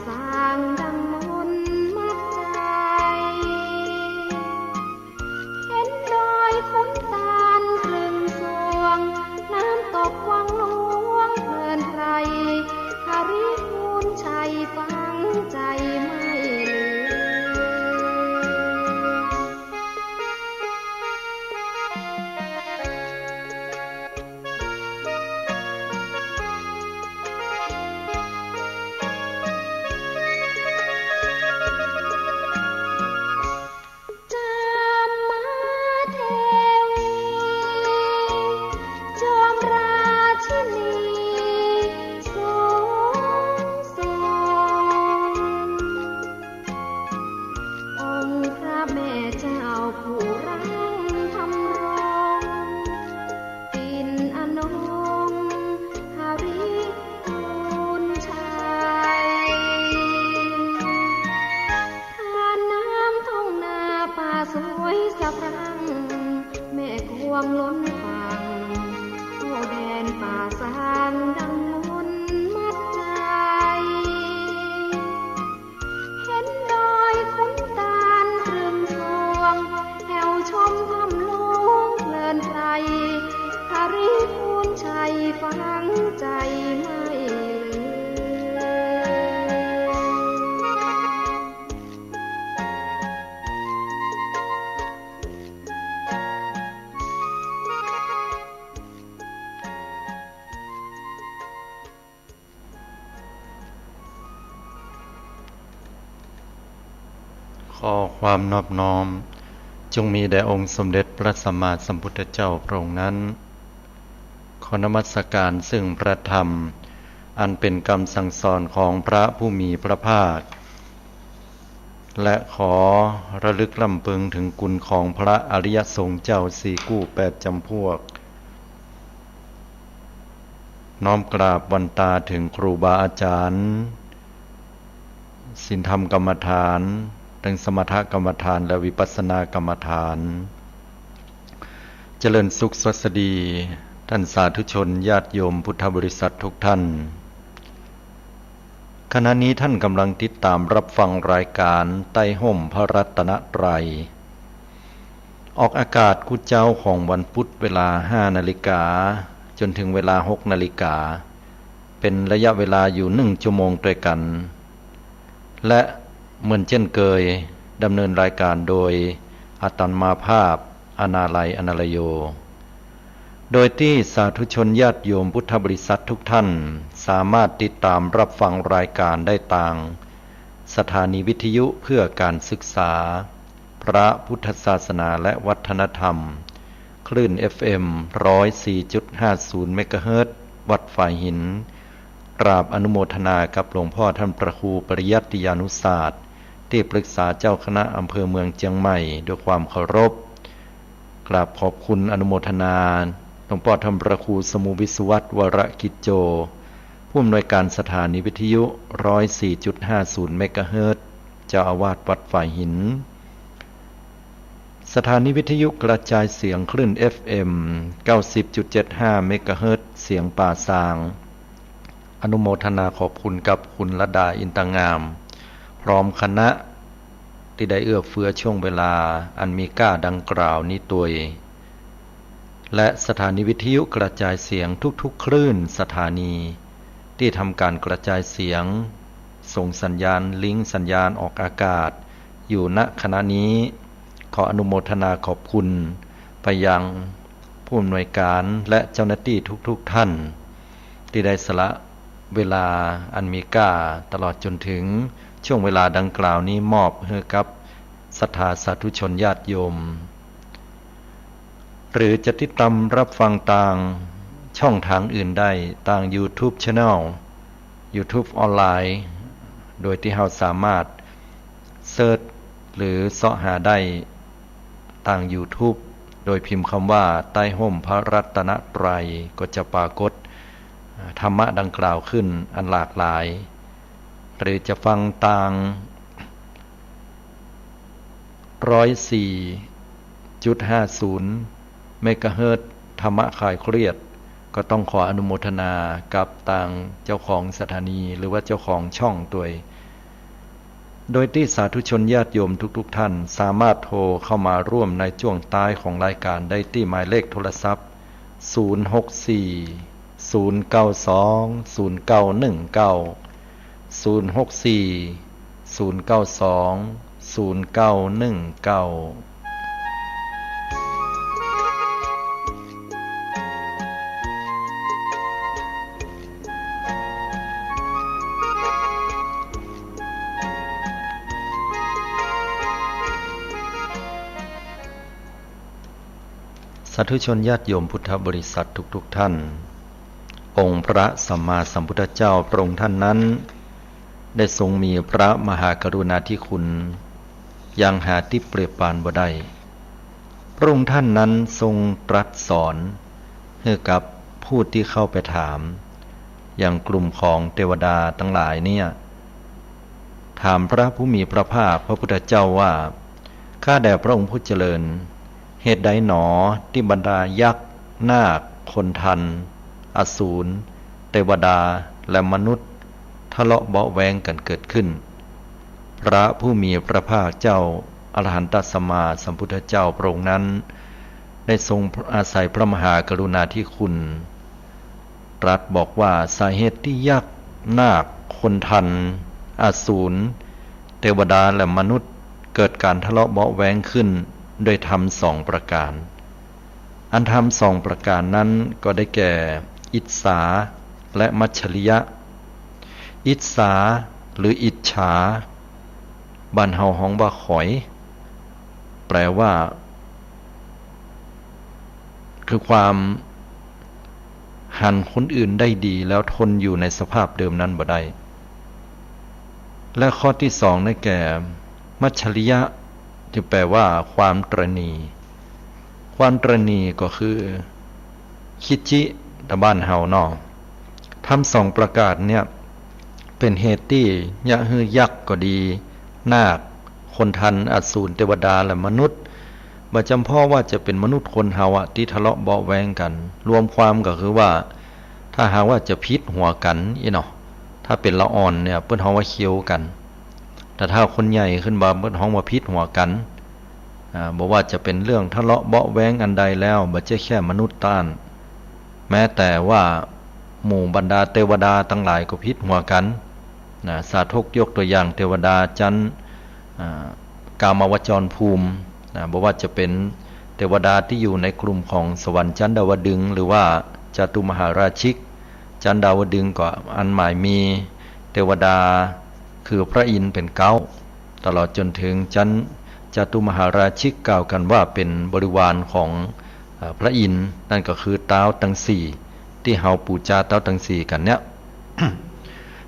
สางดังมนมัดใจเห็นดอยขุนตาลครึ่งสวงน้ำตกวังหลวงเพลินไพรหาริมูลชัยฟังใจไม่ลืมวังล้นฝั่งเข้าแดนป่าสางดังมนมัดใจเห็นดอยขุนตาลครึ่งสวงแถวชมทำหลวงเพลินไพรหาริมูลชัยฟังใจไม่ขอความนอบน้อมจงมีแด่องค์สมเด็จพระสัมมาสัมพุทธเจ้าพระองค์นั้นขอนมัสการซึ่งพระธรรมอันเป็นคำสั่งสอนของพระผู้มีพระภาคและขอระลึกลำพึงถึงคุณของพระอริยสงฆ์เจ้าสี่กู้แปดจำพวกน้อมกราบวันตาถึงครูบาอาจารย์ศีลธรรมกรรมฐานทั้งสมถกรรมฐานและวิปัสสนากรรมฐานเจริญสุขสวัสดีท่านสาธุชนญาติโยมพุทธบริษัททุกท่านขณะนี้ท่านกำลังติดตามรับฟังรายการใต้ห่มพระรัตนตรัยออกอากาศคู่เจ้าของวันพุธเวลา 5 นาฬิกาจนถึงเวลา 6 นาฬิกาเป็นระยะเวลาอยู่1 ชั่วโมงด้วยกันและเหมือนเช่นเคยดำเนินรายการโดยอาตมาภาพอนาลัยอนาลโยโดยที่สาธุชนญาติโยมพุทธบริษัททุกท่านสามารถติดตามรับฟังรายการได้ทางสถานีวิทยุเพื่อการศึกษาพระพุทธศาสนาและวัฒนธรรมคลื่น FM 104.50 เมกะเฮิรตซ์วัดฝ่ายหินกราบอนุโมทนากับหลวงพ่อท่านพระครูปริยัติยานุศาสตร์ที่ปรึกษาเจ้าคณะอำเภอเมืองเชียงใหม่ด้วยความเคารพกราบขอบคุณอนุโมทนาหลวงพ่อท่านพระครูสมุวิศวัตรวรกิจโจผู้อำนวยการสถานีวิทยุ 104.50 เมกะเฮิรตซ์เจ้าอาวาสวัดฝ่ายหินสถานีวิทยุกระจายเสียงคลื่น FM 90.75 เมกะเฮิรตซ์เสียงป่าซางอนุโมทนาขอบคุณกับคุณลดาอินตงามพร้อมคณะที่ได้เอื้อเฟื้อช่วงเวลาอันมีค่าดังกล่าวนี้ตัวและสถานีวิทยุกระจายเสียงทุกๆคลื่นสถานีที่ทำการกระจายเสียงส่งสัญญาณลิงก์สัญญาณออกอากาศอยู่ณขณะนี้ขออนุโมทนาขอบคุณไปยังผู้อำนวยการและเจ้าหน้าที่ทุกๆท่านที่ได้สละเวลาอันมีค่าตลอดจนถึงช่วงเวลาดังกล่าวนี้มอบให้กับศรัทธาสาธุชนญาติโยมหรือจะติดตามรับฟังทางช่องทางอื่นได้ทาง YouTube Channel YouTube ออนไลน์โดยที่เราสามารถเสิร์ชหรือเสาะหาได้ทาง YouTube โดยพิมพ์คำว่าใต้ห่มพระรัตนตรัยก็จะปรากฏธรรมะดังกล่าวขึ้นอันหลากหลายหรือจะฟังทาง 104.50 เมกะเฮิรตซ์ธรรมะคลายเครียดก็ต้องขออนุโมทนากับทางเจ้าของสถานีหรือว่าเจ้าของช่องตัว โดยที่สาธุชนญาติโยมทุกท่านสามารถโทรเข้ามาร่วมในช่วงท้ายของรายการได้ที่หมายเลขโทรศัพท์064 092 0919 064 092 0919สาธุชนญาติโยมพุทธบริษัททุกท่านองค์พระสัมมาสัมพุทธเจ้าพระองค์ท่านนั้นได้ทรงมีพระมหากรุณาธิคุณอย่างหาที่เปรียบปานบ่ได้พระองค์ท่านนั้นทรงตรัสสอนให้กับผู้ที่เข้าไปถามอย่างกลุ่มของเทวดาทั้งหลายเนี่ยถามพระผู้มีพระภาคพระพุทธเจ้าว่าข้าแต่พระองค์ผู้เจริญเหตุใดหนอที่บรรดายักษ์นาคคนทันอสูรเทวดาและมนุษย์ทะเลาะเบาะแวงกันเกิดขึ้นพระผู้มีพระภาคเจ้าอรหันตสัมมาสัมพุทธเจ้าพระองค์นั้นได้ทรงอาศัยพระมหากรุณาธิคุณตรัสบอกว่าสาเหตุที่ยักษ์นาคคนทันอสูรเทวดาและมนุษย์เกิดการทะเลาะเบาะแวงขึ้นโดยธรรมสองประการอันธรรมสองประการนั้นก็ได้แก่อิจฉาและมัจฉริยะอิจฉาหรืออิจฉาบ้านเฮาฮ้องว่าข่อยแปลว่าคือความหันคนอื่นได้ดีแล้วทนอยู่ในสภาพเดิมนั้นบ่ได้และข้อที่สองได้แก่มัจฉริยะที่แปลว่าความตระหนี่ความตระหนี่ก็คือคิดจิตะบ้านเฮาเนาะทำสองประกาศเนี่ยเป็นเหตุที่ยะฮือยักษ์ก็ดีนาคคนทันอสูรเทวดาและมนุษย์บ่จำเพาะว่าจะเป็นมนุษย์คนเฮาที่ทะเลาะเบาะแวงกันรวมความก็คือว่าถ้าหากว่าจะพิษหัวกันอีเนาะถ้าเป็นละอ่อนเนี่ยเปิ้นเฮาว่าเคี้ยวกันแต่ถ้าคนใหญ่ขึ้นมาเปิ้นเฮาว่าพิษหัวกันบอกว่าจะเป็นเรื่องทะเลาะเบาะแว้งอันใดแล้วบ่ใช่แค่มนุษย์ต้านแม้แต่ว่าหมู่บรรดาเทวดาทั้งหลายก็พิษหัวกันสาธกยกตัวอย่างเทวดาจันทร์กามวจรภูมิบอกว่าจะเป็นเทวดาที่อยู่ในกลุ่มของสวรรค์ชั้นดาวดึงส์หรือว่าจตุมหาราชิกชั้นดาวดึงส์ก็อันหมายมีเทวดาคือพระอินทร์เป็นเก้าตลอดจนถึงชั้นจตุมหาราชิกกล่าวกันว่าเป็นบริวารของพระอินทร์นั่นก็คือเท้าทั้งสี่ที่เฮาปูชาเท้าทั้งสี่กันเนี่ย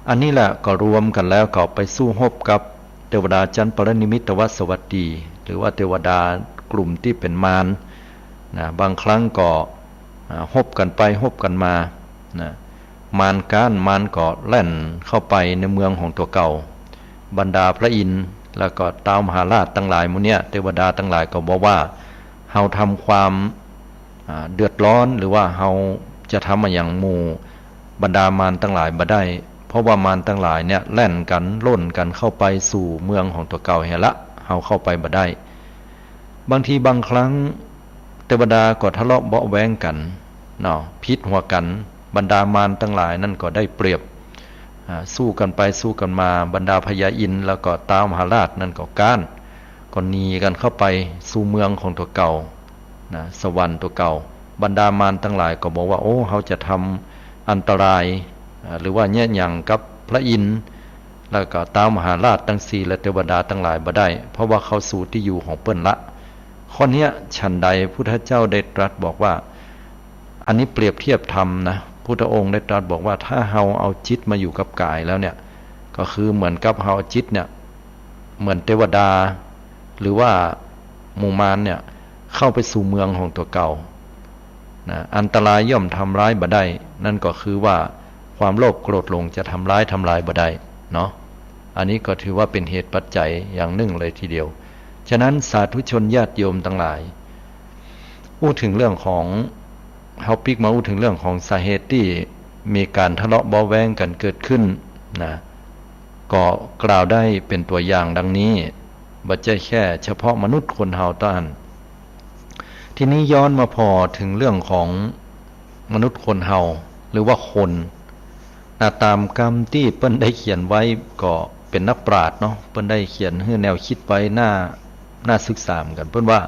อันนี้แหละก็รวมกันแล้วก็ไปสู้รบกับเทวดาชั้นปรนิมิตวสวัสดีหรือว่าเทวดากลุ่มที่เป็นมารบางครั้งก็รบกันไปรบกันมานะมารก้านมารก็แล่นเข้าไปในเมืองของตัวเก่าบรรดาพระอินทร์แล้วก็ท้าวมหาราชทั้งหลายหมู่เนี่ยเทวดาทั้งหลายก็บอกว่าเฮาทำความเดือดร้อนหรือว่าเฮาจะทำมาอย่างหมู่บรรดามารทั้งหลายบ่ได้เพราะว่ามารทั้งหลายเนี่ยแล่นกันล่นกันเข้าไปสู่เมืองของตัวเก่าเฮละเฮาเข้าไปบ่ได้บางทีบางครั้งเทวดาก็ทะเลาะเบาะแว้งกันเนาะพิษหัวกันบรรดามารทั้งหลายนั่นก็ได้เปรียบสู้กันไปสู้กันมาบรรดาพญาอินทร์แล้วก็ท้าวมหาราชนั่นก็ก้านก็หนีกันเข้าไปสู่เมืองของตัวเก่าสวรรค์ตัวเก่าบรรดามารทั้งหลายก็บอกว่าโอ้เขาจะทำอันตรายหรือว่าแย่หยั่งกับพระอินทร์แล้วก็ท้าวมหาราชทั้งสี่และเทวดาทั้งหลายบ่ได้เพราะว่าเขาสู่ที่อยู่ของเปิ้นละข้อนี้ฉันใดพุทธเจ้าได้ตรัสบอกว่าอันนี้เปรียบเทียบธรรมนะพุทธองค์ได้ตรัสบอกว่าถ้าเฮาเอาจิตมาอยู่กับกายแล้วเนี่ยก็คือเหมือนกับเฮาจิตเนี่ยเหมือนเทวดาหรือว่าหมู่มารเนี่ยเข้าไปสู่เมืองของตัวเก่านะอันตรายย่อมทำร้ายบ่ได้นั่นก็คือว่าความโลภโกรธหลงจะทำลายบ่ได้เนาะอันนี้ก็ถือว่าเป็นเหตุปัจจัยอย่างหนึ่งเลยทีเดียวฉะนั้นสาธุชนญาติโยมทั้งหลายพูดถึงเรื่องของเฮาปิกมาพูดถึงเรื่องของสาเหตุที่มีการทะเลาะเบาะแว้งกันเกิดขึ้นนะ ก็กล่าวได้เป็นตัวอย่างดังนี้บ่ใช่แค่เฉพาะมนุษย์คนเฮาเท่านั้นทีนี้ย้อนมาพอถึงเรื่องของมนุษย์คนเฮาหรือว่าคนตามกรรมที่เปิ้นได้เขียนไว้ก็เป็นนักปราชญ์เนาะเปิ้นได้เขียนให้แนวคิดไว้น่าศึกษาเหมือนกันเปิ้นว่า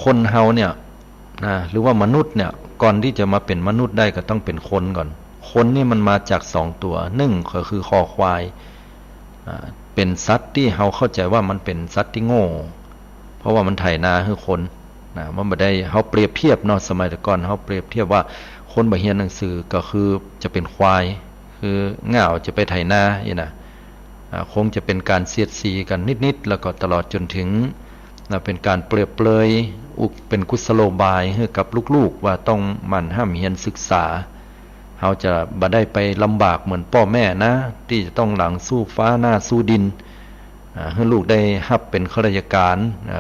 คนเฮาเนี่ยหรือว่ามนุษย์เนี่ยก่อนที่จะมาเป็นมนุษย์ได้ก็ต้องเป็นคนก่อนคนนี่มันมาจากสองตัวหนึ่งก็คือคอควายเป็นสัตว์ที่เฮาเข้าใจว่ามันเป็นสัตว์ที่โง่เพราะว่ามันไถนาคือคนมันบ่ได้เฮาเปรียบเทียบเนาะสมัยแต่ก่อนเฮาเปรียบเทียบว่าคนบ่เรียนหนังสือก็คือจะเป็นควายคือง่าวจะไปไถนาอีนะคงจะเป็นการเสียดสีกันนิดๆแล้วก็ตลอดจนถึงเป็นการเปรียบเปรยเป็นกุศโลบายให้กับลูกๆว่าต้องหมั่นห้ามเรียนศึกษาเฮาจะบ่ได้ไปลำบากเหมือนพ่อแม่นะที่จะต้องหลังสู้ฟ้าหน้าสู้ดินให้ลูกได้รับเป็นข้าราชการ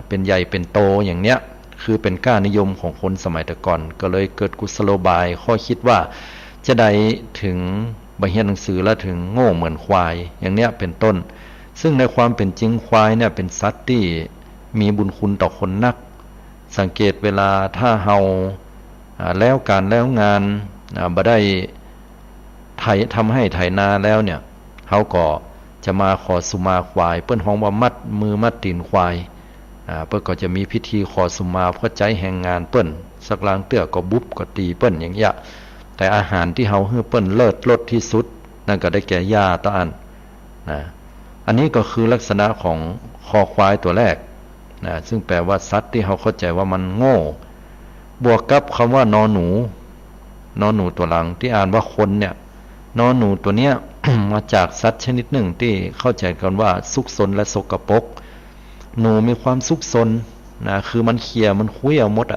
เป็นใหญ่เป็นโตอย่างเนี้ยคือเป็นค่านิยมของคนสมัยแต่ก่อนก็เลยเกิดกุศโลบายข้อคิดว่าจะได้ถึงบ่เรียนหนังสือแล้วถึงโง่เหมือนควายอย่างเนี้ยเป็นต้นซึ่งในความเป็นจริงควายเนี่ยเป็นสัตว์ที่มีบุญคุณต่อคนนักสังเกตเวลาถ้าเฮาแล้วการแล้วงานบ่ได้ทำให้ไถนาแล้วเนี่ยเฮาก็จะมาขอสุมาควายเปิ้นฮ้องว่ามัดมือมัดตีนควายเปิ้นก็จะมีพิธีขอสุมาเพื่อใจแห่งงานเปิ้นสักลางเตื้อก็บุบก็ตีเปิ้นอย่างเงี้ยแต่อาหารที่เฮาให้เปิ้นเลิศรสที่สุดนั่นก็ได้แก่หญ้าตะอันนี้ก็คือลักษณะของคอควายตัวแรกซึ่งแปลว่าสัตว์ที่เฮาเข้าใจว่ามันโง่บวกกับคำว่านอหนูตัวหลังที่อ่านว่าคนเนี่ยนอหนูตัวเนี้ย มาจากสัตว์ชนิดหนึ่งที่เข้าใจกันว่าซุกซนและสกปรกหนูมีความซุกซนคือมันเคี่ยมันคุยเอาหมด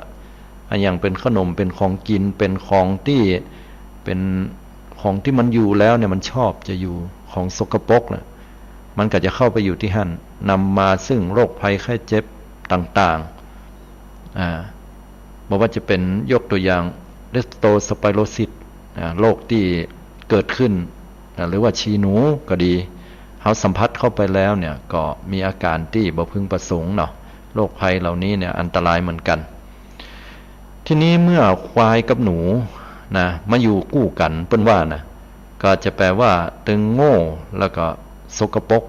อย่างเป็นขนมเป็นของกินเป็นของที่มันอยู่แล้วเนี่ยมันชอบจะอยู่ของสกปรกน่ะมันก็จะเข้าไปอยู่ที่หั่นนำมาซึ่งโรคภัยไข้เจ็บต่างๆบอกว่าจะเป็นยกตัวอย่างเลสโตสไปโรซิสโรคที่เกิดขึ้นหรือว่าชีหนูก็ดีเฮาสัมผัสเข้าไปแล้วเนี่ยก็มีอาการที่บ่พึงประสงค์เนาะโรคภัยเหล่านี้เนี่ยอันตรายเหมือนกันทีนี้เมื่อควายกับหนูมาอยู่คู่กันเปิ้นว่าก็จะแปลว่าตึงโง่แล้วก็สกปรก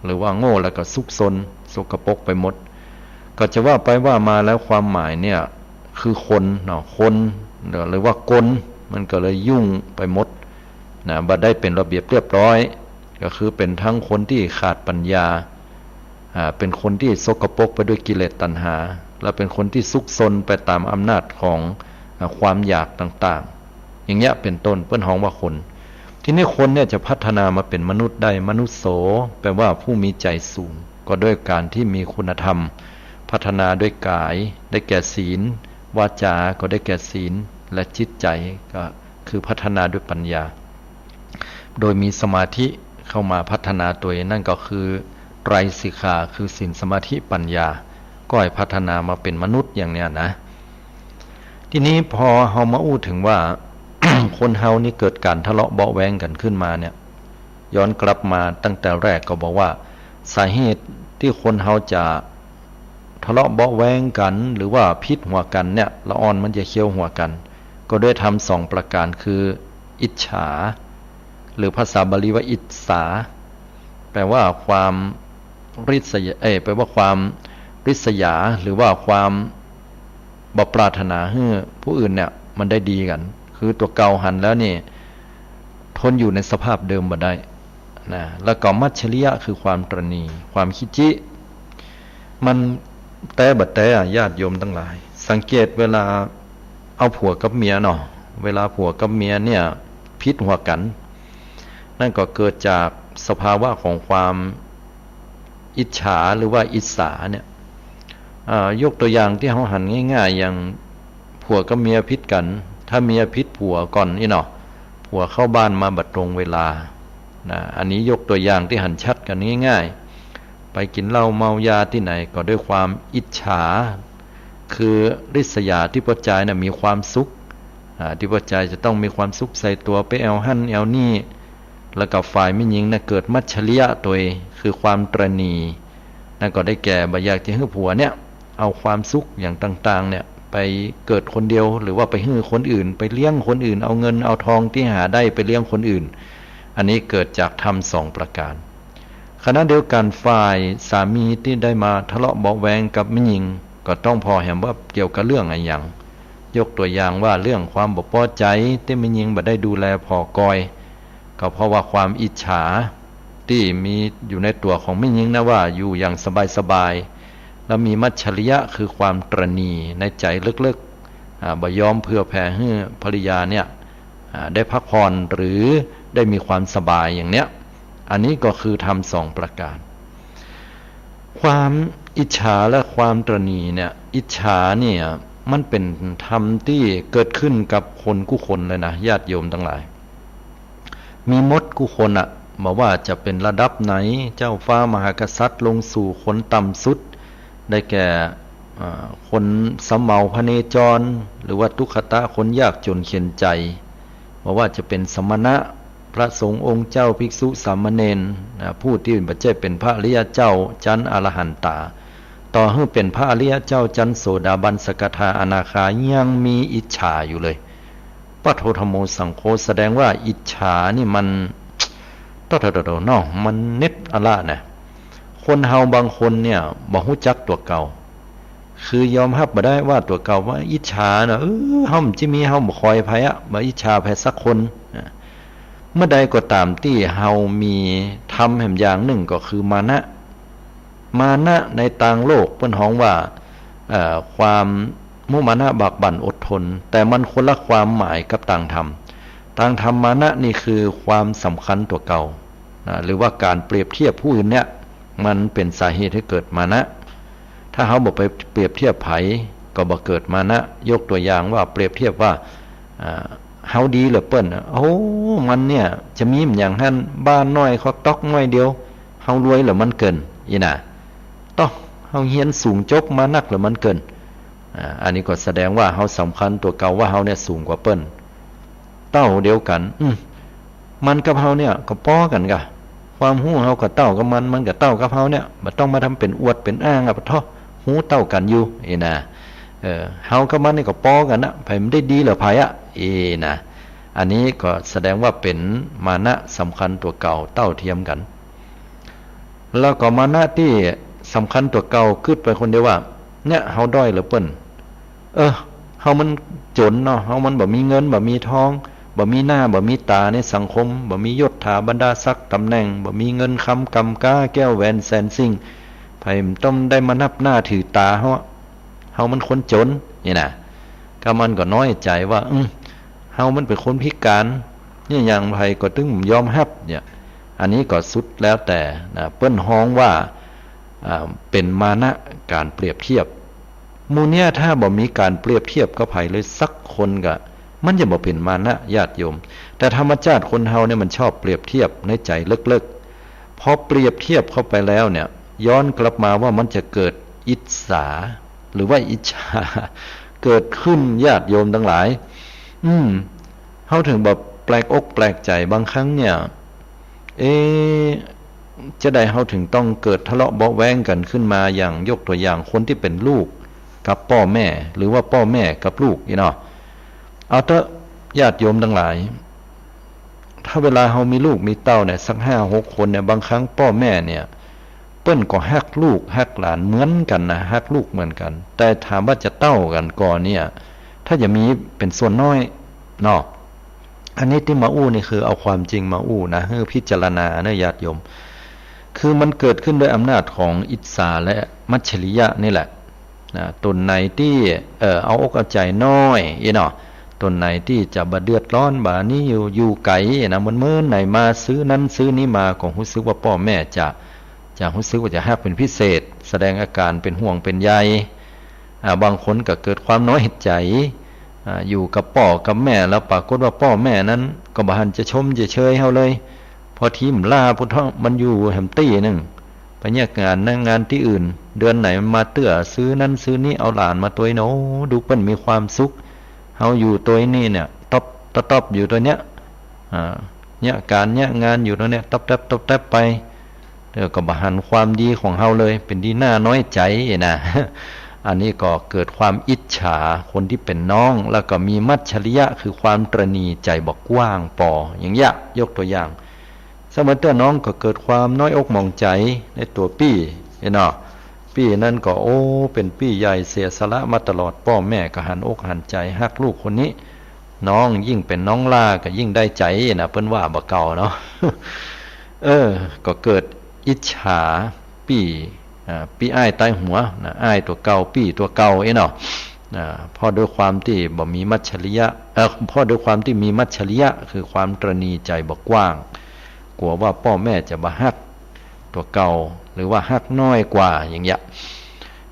หรือว่าโง่แล้วก็ซุกซนสกปรกไปหมดก็จะว่าไปว่ามาแล้วความหมายเนี่ยคือคนเนาะคนหรือว่ากลมันก็เลยยุ่งไปหมดบ่ได้เป็นระเบียบเรียบร้อยก็คือเป็นทั้งคนที่ขาดปัญญาเป็นคนที่สกปรกไปด้วยกิเลสตัณหาและเป็นคนที่ซุกซนไปตามอำนาจของความอยากต่างๆอย่างเงี้ยเป็นต้นเปิ้นฮ้องว่าคนทีนี้คนเนี่ยจะพัฒนามาเป็นมนุษย์ได้มนุษย์โสแปลว่าผู้มีใจสูงก็ด้วยการที่มีคุณธรรมพัฒนาด้วยกายได้แก่ศีลวาจาก็ได้แก่ศีลและจิตใจก็คือพัฒนาด้วยปัญญาโดยมีสมาธิเข้ามาพัฒนาตัวเองนั่นก็คือไตรสิกขาคือศีลสมาธิปัญญาก็ให้พัฒนามาเป็นมนุษย์อย่างเนี้ยนะทีนี้พอเฮามาอู้ถึงว่า คนเฮานี่เกิดการทะเลาะเบาะแว้งกันขึ้นมาเนี่ยย้อนกลับมาตั้งแต่แรกก็บอกว่าสาเหตุที่คนเฮาจะทะเลาะเบาะแว้งกันหรือว่าพิษหัวกันเนี่ยละอ่อนมันจะเคี้ยวหัวกันก็ด้วยทำสองประการคืออิจฉาหรือภาษาบาลีว่าอิจฉาแปลว่าความริษยาแปลว่าความริษยาหรือว่าความบ่ปรารถนาให้ผู้อื่นเนี่ยมันได้ดีกันคือตัวเก่าหันแล้วนี่ทนอยู่ในสภาพเดิมบ่ได้แล้วก็มัจฉริยะคือความตระหนี่ความคิดจิมันแต่บัดแต่ญาติโยมทั้งหลายสังเกตเวลาเอาผัวกับเมียเนาะเวลาผัวกับเมียเนี่ยพิษหัวกันนั่นก็เกิดจากสภาวะของความอิจฉาหรือว่าอิสาเนี่ยยกตัวอย่างที่เฮาหันง่ายๆอย่างผัวกับเมียพิษกันถ้าเมียพิษผัวก่อนนี่เนาะผัวเข้าบ้านมาบัดตรงเวลาอันนี้ยกตัวอย่างที่หันชัดกันง่ายๆไปกินเหล้าเมายาที่ไหนก็ด้วยความอิจฉาคือริษยาที่ปัจจัยมีความสุขที่ปัจจัยจะต้องมีความสุขใส่ตัวไปแอวหั่นแอวนี่ แล้วก็ฝ่ายไม่ยิงนะเกิดมัจฉริยะตัวคือความตระหนี่นั่นก็ได้แก่บ่อยากจะให้ผัวเนี่ยเอาความสุขอย่างต่างๆเนี่ยไปเกิดคนเดียวหรือว่าไปให้คนอื่นไปเลี้ยงคนอื่นเอาเงินเอาทองที่หาได้ไปเลี้ยงคนอื่นอันนี้เกิดจากธรรมสองประการขณะเดียวกันฝ่ายสามีที่ได้มาทะเลาะเบาะแวงกับแม่หญิงก็ต้องพอเห็นว่าเกี่ยวกับเรื่องอะไรอย่างยกตัวอย่างว่าเรื่องความบ่พอใจที่แม่หญิงบ่ได้ดูแลพอกอยก็เพราะว่าความอิจฉาที่มีอยู่ในตัวของแม่หญิงนะว่าอยู่อย่างสบายๆแล้วมีมัจฉริยะคือความตระหนี่ในใจลึกๆบ่ยอมเพื่อแผ่ให้ภริยาเนี่ยได้พักผ่อนหรือได้มีความสบายอย่างเนี้ยอันนี้ก็คือทำสองประการความอิจฉาและความตระหนี่เนี่ยอิจฉาเนี่ยมันเป็นธรรมที่เกิดขึ้นกับคนกู้คนเลยนะญาติโยมทั้งหลายมีมดกู้คนอะบอกว่าจะเป็นระดับไหนเจ้าฟ้ามหากษัตริย์ลงสู่คนต่ำสุดได้แก่คนสำเมาพเนจรหรือว่าทุกขตะคนยากจนเข็ญใจบอกว่าจะเป็นสมณะพระสงฆ์องค์เจ้าภิกษุสามเณรผู้ที่เป็นปัจเจกเป็นพระอริยเจ้าจันอรหันตาต่อให้เป็นพระอริยเจ้าจันโสดาบันสกทาอนาคายังมีอิจฉาอยู่เลยปะโทธโมสังโฆแสดงว่าอิจฉานี่มันต่อเนาะมันเน็ตอะไรนะคนเฮาบางคนเนี่ยบ่ฮู้จักตัวเก่าคือยอมรับบ่ได้ว่าตัวเก่าว่าอิจฉาเนาะเฮาจิมีเฮาบ่คอยไผอะบ่อิจฉาไผสักคนเมื่อใดก็ตามที่เฮามีทำแห่งอย่างหนึ่งก็คือมานะในต่างโลกเพิ่นฮ้องว่าความมุมานะบากบั่นอดทนแต่มันคนละความหมายกับต่างธรรมมานะนี่คือความสำคัญตัวเก่าหรือว่าการเปรียบเทียบผู้อื่นเนี่ยมันเป็นสาเหตุให้เกิดมานะถ้าเฮาบ่ไปเปรียบเทียบไผก็บ่เกิดมานะยกตัวอย่างว่าเปรียบเทียบว่าเฮาดีเหลือเปิ้นโอ้มันเนี่ยจะมีอย่างนั้นบ้านน้อยเขาตอกน้อยเดียวเฮารวยเหรือมันเกินอีน่ะต้องเฮาเฮียนสูงจบมานักเหรือมันเกินอันนี้ก็แสดงว่าเฮาสำคัญตัวเก่าว่าเฮาเนี่ยสูงกว่าเปิ้นเต้าเดียวกันมันกับเฮาเนี่ยก็ป้อกันกะความหู้เฮากับเต้ากับมันกับเต้ากับเฮาเนี่ยบ่ต้องมาทำเป็นอวดเป็นอ้างอ่ะปะท้อหู้เต้ากันอยู่อีน่ะเฮากับมันนี่ก็ป้อกันนะไผมันได้ดีเหรือไผอ่ะนะอันนี้ก็แสดงว่าเป็นมานะสำคัญตัวเก่าเต้าเทียมกันแล้วก็มานะที่สำคัญตัวเก่าขึ้นไปคนเดียวว่าเนี่ยเฮาด้อยเหรือเปิ้นเฮามันจนเนาะเฮามันบ่มีเงินบ่มีทองบ่มีหน้าบ่มีตาในสังคมบ่มียศถาบรรดาศักดิ์ตำแหน่งบ่มีเงินคำกำก้าแก้วแหวนแสนสิ่งไผต้องได้มานับหน้าถือตาเฮามันคนจนนี่น่ะก็มันก็น้อยใจว่าเฮามันเป็นคนพิการนี่อย่างไผก็ตึงยอมรับเนี่ยอันนี้ก็สุดแล้วแต่นะเปิ้นฮ้องว่าเป็นมานะการเปรียบเทียบหมู่เนี่ยถ้าบ่มีการเปรียบเทียบกับไผเลยสักคนก็มันจะบ่เป็นมานะญาติโยมแต่ธรรมชาติคนเฮาเนี่ยมันชอบเปรียบเทียบในใจลึกๆพอเปรียบเทียบเข้าไปแล้วเนี่ยย้อนกลับมาว่ามันจะเกิดอิจฉาหรือว่าอิจฉาเกิดขึ้นญาติโยมทั้งหลายเฮาถึงแบบแปลกอกแปลกใจบางครั้งเนี่ยจะได้เฮาถึงต้องเกิดทะเลาะเบาะแว้งกันขึ้นมาอย่างยกตัวอย่างคนที่เป็นลูกกับพ่อแม่หรือว่าพ่อแม่กับลูกนี่เนาะเอาเถอะญาติโยมทั้งหลายถ้าเวลาเฮามีลูกมีเต้าเนี่ยสัก 5-6 คนเนี่ยบางครั้งพ่อแม่เนี่ยเปิ้นก็ฮักลูกฮักหลานเหมือนกันนะฮักลูกเหมือนกันแต่ถามว่าจะเต้ากันก่อนเนี่ยถ้าจะมีเป็นส่วนน้อยเนาะอันนี้ที่มาอู้นี่คือเอาความจริงมาอู้นะให้พิจารณานะญาติโยมคือมันเกิดขึ้นด้วยอำนาจของอิจฉาและมัจฉริยะนี่แหละนะตนไหนที่เอาอกเอาใจน้อยเนาะตนไหนที่จะบ่เดือดร้อนบ่นี้อยู่ไกลนะมันมื้อไหนมาซื้อนั้นซื้อนี้มาก็รู้สึกว่าพ่อแม่จะรู้สึกว่าจะฮักเป็นพิเศษแสดงอาการเป็นห่วงเป็นใยบางคนก็เกิดความน้อยใจอยู่กับพ่อกับแม่แล้วปรากฏว่าพ่อแม่นั้นก็บ่หันจะชมจะเชยเฮาเลยพอทีมลาพุทธมันอยู่แหมตี้นึงไปแยกงานนั่งงานที่อื่นเดือนไหนมาเตื้อซื้อนั้นซื้อนี้เอาหลานมาตัวเนาะดูเปิ้นมีความสุขเฮาอยู่ตัวนี้เนี่ยตบอยู่ตัวเนี้ย เนี่ยการเนี่ยงานอยู่แล้วเนี่ยตบแทบไปเดี๋ยวก็บหันความดีของเฮาเลยเป็นดีหน้าน้อยใจนะอันนี้ก็เกิดความอิจฉาคนที่เป็นน้องแล้วก็มีมัจฉริยะคือความตระหนี่ใจบอกกว้างปออย่างยะยกตัวอย่างสมัยตัวน้องก็เกิดความน้อยอกหมองใจในตัวปี้เนาะปี้นั่นก็โอ้เป็นปี้ใหญ่เสียสละมาตลอดพ่อแม่ก็หันอกหันใจฮักลูกคนนี้น้องยิ่งเป็นน้องล่าก็ยิ่งได้ใจนะเปิ้นว่าบ่เก่าเนาะ ก็เกิดอิจฉาปี้ปี้อ้ายใต้หัวนะอ้ายตัวเก่าปี้ตัวเก่าเนาะพอด้วยความที่บ่มีมัจฉริยะพอด้วยความที่มีมัจฉริยะคือความตระหนี่ใจบ่กว้างกลัวว่าพ่อแม่จะบ่ฮักตัวเก่าหรือว่าฮักน้อยกว่าอย่างเงี้ย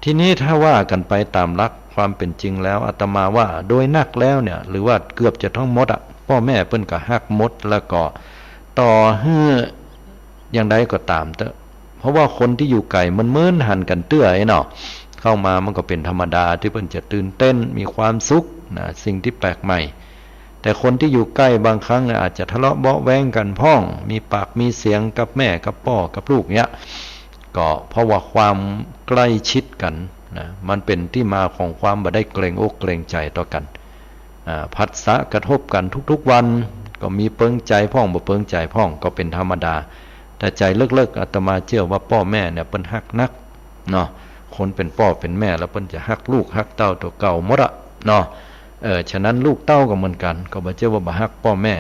ทีนี้ถ้าว่ากันไปตามหลักความเป็นจริงแล้วอาตมาว่าโดยนักแล้วเนี่ยหรือว่าเกือบจะทั้งหมดพ่อแม่เพิ่นก็ฮักหมดแล้วก็ต่อให้อย่างใดก็ตามเถอะเพราะว่าคนที่อยู่ไกลมันเหมือนหันกันเตื้อไอ้เนาะเข้ามามันก็เป็นธรรมดาที่เพิ่นจะตื่นเต้นมีความสุขนะสิ่งที่แปลกใหม่แต่คนที่อยู่ใกล้บางครั้งอาจจะทะเลาะเบาะแว้งกันพ้องมีปากมีเสียงกับแม่กับพ่อกับลูกเนี้ยก็เพราะว่าความใกล้ชิดกันนะมันเป็นที่มาของความบ่ได้เกรงอกเกรงใจต่อกันผัสสะกระทบกันทุกๆวันก็มีเปิงใจพ้องบ่เปิงใจพ้องก็เป็นธรรมดาแต่ใจเลิกๆอาตมาเชื่อว่าพ่อแม่เนี่ยเปิ้นฮักนักเนาะคนเป็นพ่อเป็นแม่แล้วเปิ้นจะฮักลูกฮักเต้าตัวเก่าหมดอะเนาะฉะนั้นลูกเต้าก็เหมือนกันก็บ่เชื่อว่าบ่ฮักพ่อแม่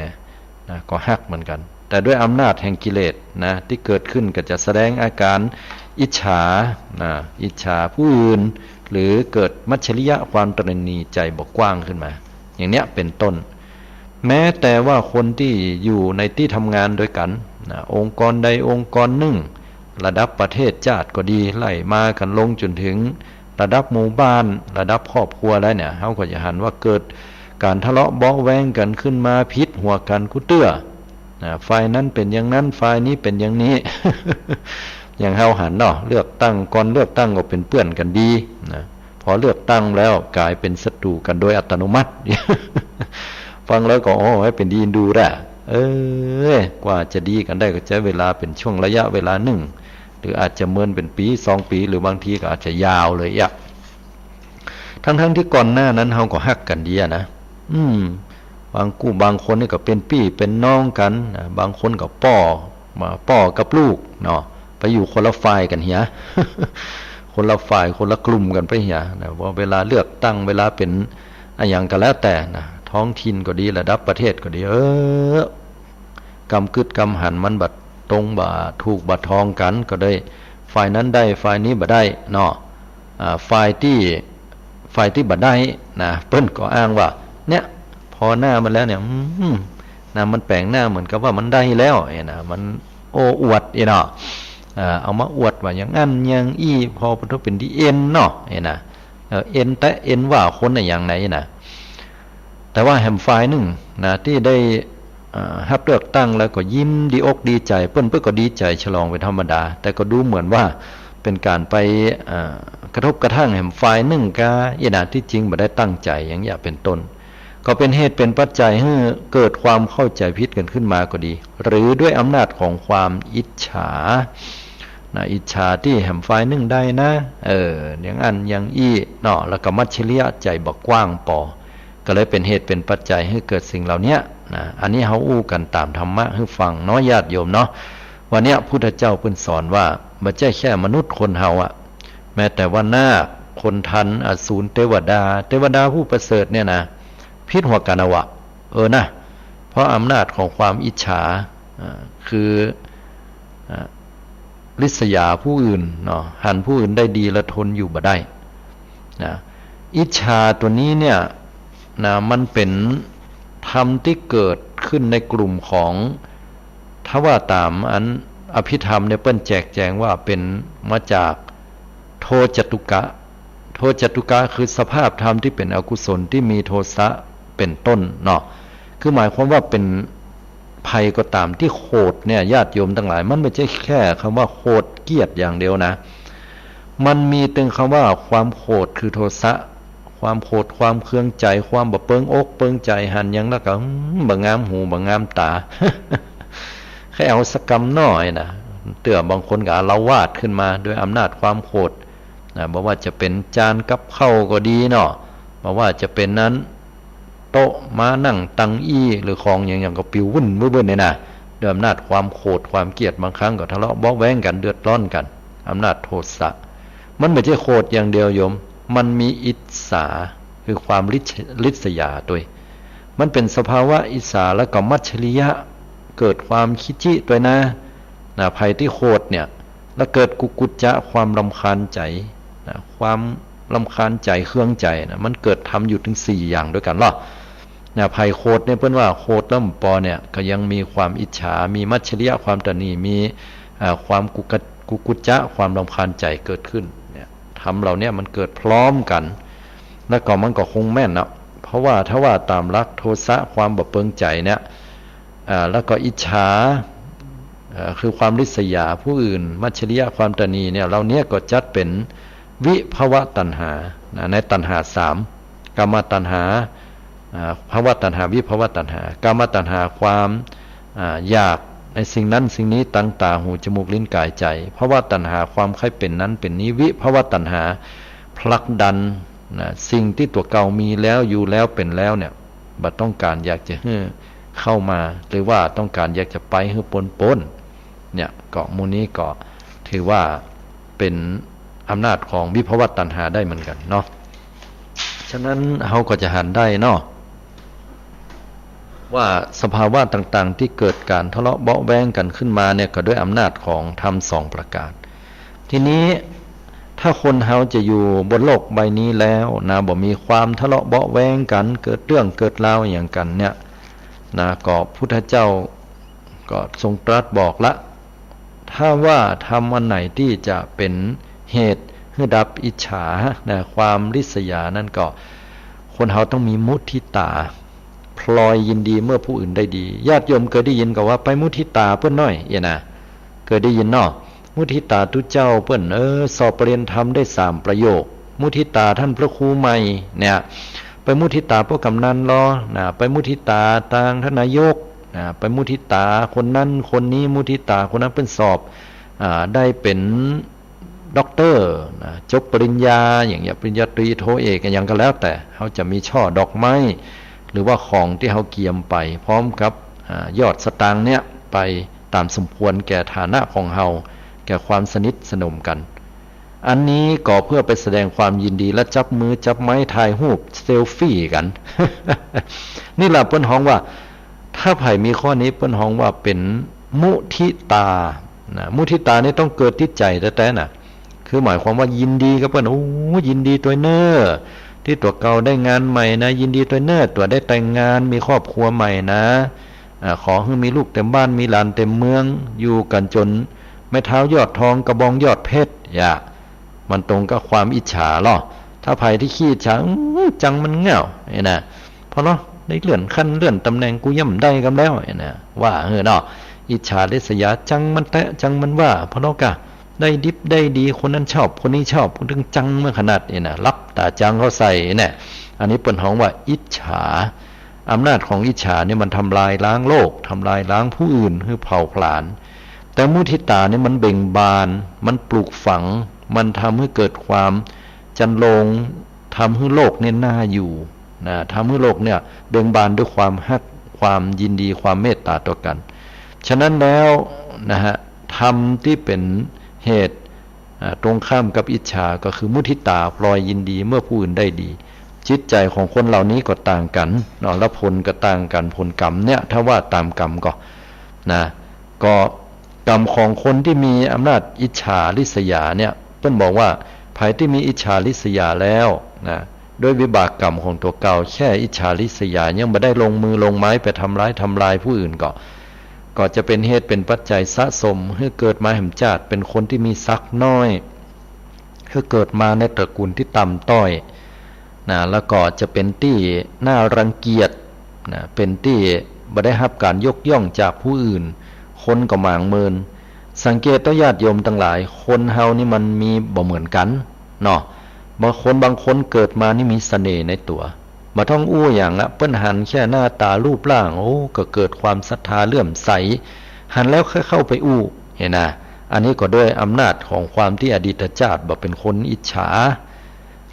นะก็ฮักเหมือนกันแต่ด้วยอำนาจแห่งกิเลสนะที่เกิดขึ้นก็จะแสดงอาการอิจฉานะอิจฉาผู้อื่นหรือเกิดมัจฉริยะความตระหนี่ใจบ่กว้างขึ้นมาอย่างเนี้ยเป็นต้นแม้แต่ว่าคนที่อยู่ในที่ทำงานด้วยกันนะองค์กรใดองค์กรหนึ่งระดับประเทศชาติก็ดีไล่มากันลงจนถึงระดับหมู่บ้านระดับครอบครัวแล้วเนี่ยเฮาก็จะหันว่าเกิดการทะเลาะเบาะแว้งกันขึ้นมาพิษหัวกันกูเตื้อฝ่ายนั้นเป็นอย่างนั้นฝ่ายนี้เป็นอย่างนี้ อย่างเฮาหันเนาะเลือกตั้งก่อนเลือกตั้งก็เป็นเพื่อนกันดีนะพอเลือกตั้งแล้วกลายเป็นศัตรูกันโดยอัตโนมัติ ฟังแล้วก็อ๋อให้เป็นดีดูแหละกว่าจะดีกันได้ก็ใช้เวลาเป็นช่วงระยะเวลาหนึ่งหรืออาจจะเมินเป็นปี2 ปีหรือบางทีก็อาจจะยาวเลยทั้งที่ก่อนหน้านั้นเฮาก็ฮักกันดีนะบางคนนี่ก็เป็นพี่เป็นน้องกันบางคนก็พ่อกับลูกเนาะไปอยู่คนละฝ่ายกันเหีย คนละฝ่ายคนละกลุ่มกันไปเหียนะว่าเวลาเลือกตั้งเวลาเป็นอย่างก็แล้วแต่นะท้องถิ่นก็ดีระดับประเทศก็ดีกำกึดกำหันมันบัดตรงบ่ถูกบัดทองกันก็ได้ฝ่ายนั้นได้ฝ่ายนี้บ่ได้เนาะฝ่ายที่บ่ได้นะเปิ้นก็อ้างว่าเนี่ยพอหน้ามันแล้วเนี่ยนะมันแปลงหน้าเหมือนกับว่ามันได้แล้วนะมันโอ้อวดเนาะเอามาอวดว่าอย่างนั้นอย่างอี้พอเป็นที่เอ็นเนาะนะเอ็นแต่เอ็นว่าคนอย่างไหนนะแต่ว่าแฮมฝ่ายหนึ่งนะที่ได้ฮับเลือกตั้งแล้วก็ยิ้มดีอกดีใจเปิ้นก็ดีใจฉลองเป็นธรรมดาแต่ก็ดูเหมือนว่าเป็นการไปกระทบกระทั่งแฮมฝ่ายหนึ่งกะนะที่จริงบ่ได้ตั้งใจอย่างนี้เป็นต้นก็เป็นเหตุเป็นปัจจัยให้เกิดความเข้าใจผิดกันขึ้นมาก็ดีหรือด้วยอำนาจของความอิจฉาอิจฉาที่แฮมฝ่ายหนึ่งได้นะอย่างอันอย่างอี้เนาะแล้วก็มัจฉริยะใจบ่กว้างปอก็เลยเป็นเหตุเป็นปัจจัยให้เกิดสิ่งเหล่านี้นะอันนี้เฮาอู้กันตามธรรมะให้ฟังเนาะญาติโยมเนาะวันนี้พุทธเจ้าเพิ่นสอนว่าบ่ใช่แค่มนุษย์คนเฮาแม้แต่ว่านาคคนทันอสูรเทวดาผู้ประเสริฐเนี่ยนะพิษหัวกันวะนะเพราะอำนาจของความอิจฉาคือริษยาผู้อื่นเนาะหันผู้อื่นได้ดีและทนอยู่บ่ได้นะอิจฉาตัวนี้เนี่ยนะมันเป็นธรรมที่เกิดขึ้นในกลุ่มของถ้าว่าตามอันอภิธรรมเนี่ยเปิ้นแจกแจงว่าเป็นมาจากโทจตุกะคือสภาพธรรมที่เป็นอกุศลที่มีโทสะเป็นต้นเนาะคือหมายความว่าเป็นภัยก็ตามที่โหดเนี่ยญาติโยมทั้งหลายมันไม่ใช่แค่คำว่าโหดเกียรติอย่างเดียวนะมันมีตึงคำว่าความโหดคือโทสะความโหดความเคืองใจความบ่เปิงอกเปิงใจหันยังแล้วก็บ่งามหูบ่งามตา ค่เอาสกรรมน้อยนะเตื่อบางคนก็อาละวาดขึ้นมาด้วยอำนาจความโกรธนะบอกว่าจะเป็นจานกับข้าวก็ดีเนาะบอกว่าจะเป็นนั้นโต๊ะม้านั่งตังอี้หรือของอย่างก็ปิววุ่นเบื่อเนี่ยนะด้วยอำนาจความโกรธความเกลียดบางครั้งก็ทะเลาะเบาะแว้งกันเดือดร้อนกันอำนาจโทสะมันไม่ใช่โกรธอย่างเดียวโยมมันมีอิจฉาคือความริษยาตัวมันเป็นสภาวะอิจฉาแล้วก็มัจฉริยะเกิดความคิดจิตัวนะภัยที่โคตรเนี่ยแล้วเกิดกุจจะความรำคาญใจนะความรำคาญใจเครื่องใจนะมันเกิดทำอยู่ถึง4อย่างด้วยกันหรอภัยโคตรเนี่ยเพื่อนว่าโคตรเริ่มปอเนี่ยก็ยังมีความอิจฉามีมัจฉริยะความตนีมีความกุจจะความรำคาญใจเกิดขึ้นเนี่ยทำเราเนี่ยมันเกิดพร้อมกันแล้วก็มันก็คงแม่นนะเพราะว่าถ้าว่าตามหลักโทสะความบะเปิงใจเนี่ยแล้วก็อิจฉาคือความริษยาผู้อื่นมัจฉริยะความตนีเนี่ยเราเนี่ยก็จัดเป็นวิภวตัณหาในตัณหา3กามตัณหาภวตัณหาวิภวตัณหากามตัณหาความอยากในสิ่งนั้นสิ่งนี้ตั้งตาหูจมูกลิ้นกายใจภวตัณหาความใคร่เป็นนั้นเป็นนี้วิภวตัณหาผลักดันสิ่งที่ตัวเก่ามีแล้วอยู่แล้วเป็นแล้วเนี่ยบัดต้องการอยากจะเข้ามาหรือว่าต้องการอยากจะไปให้ปนเนี่ยเกาะมูนี้ก็ถือว่าเป็นอำนาจของวิภวตัณหาได้เหมือนกันเนาะฉะนั้นเราก็จะหันได้เนาะว่าสภาวะต่างๆที่เกิดการทะเลาะเบาะแว้งกันขึ้นมาเนี่ยก็ด้วยอำนาจของธรรม2ประการทีนี้ถ้าคนเราจะอยู่บนโลกใบนี้แล้วนะบ่มีความทะเลาะเบาะแว้งกันเกิดเรื่องเกิดราวอย่างกันเนี่ยนะก็พุทธเจ้าก็ทรงตรัสบอกละถ้าว่าทำอันไหนที่จะเป็นเหตุให้ดับอิจฉานะความริษยานั่นก็คนเราต้องมีมุทิตาพลอยยินดีเมื่อผู้อื่นได้ดีญาติโยมเคยได้ยินก็ว่าไปมุทิตาเพื่อนน้อยนะเคยได้ยินเนาะมุทิตาทุเจ้าเพื่อนสอบปรริญญาธรรมได้3ประโยคมุทิตาท่านพระครูใหม่เนี่ยไปมุทิตาพวกกำนันรอนะไปมุทิตาทางท่านนายกนะไปมุทิตาคนนั้นคนนี้มุทิตาคนนั้นเป็นสอบได้เป็นด็อกเตอร์นะจบปริญญาอย่างปริญญาตรีโทเอกอย่างก็แล้วแต่เขาจะมีช่อดอกไม้หรือว่าของที่เขาเกี่ยมไปพร้อมกับยอดสตางค์เนี่ยไปตามสมควรแก่ฐานะของเขาแก่ความสนิทสนมกันอันนี้ก็เพื่อไปแสดงความยินดีและจับมือจับไม้ถ่ายรูปเซลฟี่กัน นี่แหละเปิ้นฮ้องว่าถ้าไผ่มีข้อนี้เปิ้นฮ้องว่าเป็นมุทิตานะมุทิตานี่ต้องเกิดที่ใจแต่น่ะคือหมายความว่ายินดีกับเปิ้นโอ้ยินดีตัวเน้อที่ตัวเก่าได้งานใหม่นะยินดีตัวเน้อตัวได้แต่งงานมีครอบครัวใหม่นะขอให้มีลูกเต็มบ้านมีหลานเต็มเมืองอยู่กันจนไม้เท้ายอดทองกระบองยอดเพชรอย่ามันตรงกับความอิจฉาหรอถ้าไผ่ที่ขี้อิจฉาจังมันเหงาไอ้น่ะเพราะเนาะได้เลื่อนขั้นเลื่อนตำแหน่งกูย่ำได้กันแล้วไอ้น่ะว่าเนาะอิจฉาริษยาจังมันแตะจังมันว่าเพราะเนาะกะได้ดิบได้ดีคนนั้นชอบคนนี้ชอบคนนึงจังเมื่อขนาดนี่น่ะรับตาจังเขาใส่เนี่ยอันนี้เปิ้นฮ้องว่าอิจฉาอำนาจของอิจฉาเนี่ยมันทำลายล้างโลกทำลายล้างผู้อื่นคือเผาผลาญแต่มุทิตาเนี่ยมันเบ่งบานมันปลูกฝังมันทำให้เกิดความจันโลงทำให้โลกเนี่ยน่าอยู่นะทำให้โลกเนี่ยเบ่งบานด้วยความฮักความยินดีความเมตตาต่อกันฉะนั้นแล้วนะฮะธรรมที่เป็นเหตุตรงข้ามกับอิจฉาก็คือมุทิตาพลอยยินดีเมื่อผู้อื่นได้ดีจิตใจของคนเหล่านี้ก็ต่างกันเนาะแล้วผลก็ต่างกันผลกรรมเนี่ยถ้าว่าตามกรรมก็นะก็กรรมของคนที่มีอำนาจอิจฉาริษยาเนี่ยเพิ่นบอกว่าใครที่มีอิจฉาริษยาแล้วนะด้วยวิบากกรรมของตัวเก่าแค่อิจฉาริษยายังไม่ได้ลงมือลงไม้ไปทำร้ายผู้อื่นก็จะเป็นเหตุเป็นปัจจัยสะสมให้เกิดมาแห่งชาติเป็นคนที่มีศักดิ์น้อยคือเกิดมาในตระกูลที่ต่ำต้อยนะแล้วก็จะเป็นที่น่ารังเกียจนะเป็นที่บ่ได้รับการยกย่องจากผู้อื่นคนก็หมางเมินสังเกตต่อญาติโยมทั้งหลายคนเฮานี่มันมีบ่เหมือนกันเนาะบางคนเกิดมานี่มีเสน่ห์ในตัวมาท่องอย่างละเปิ้นหันแค่หน้าตารูปร่างโอ้ก็เกิดความศรัทธาเลื่อมใส หันแล้วเข้าไปอู้เห็นนะอันนี้ก็ด้วยอำนาจของความที่อดีตชาติบ่เป็นคนอิจฉา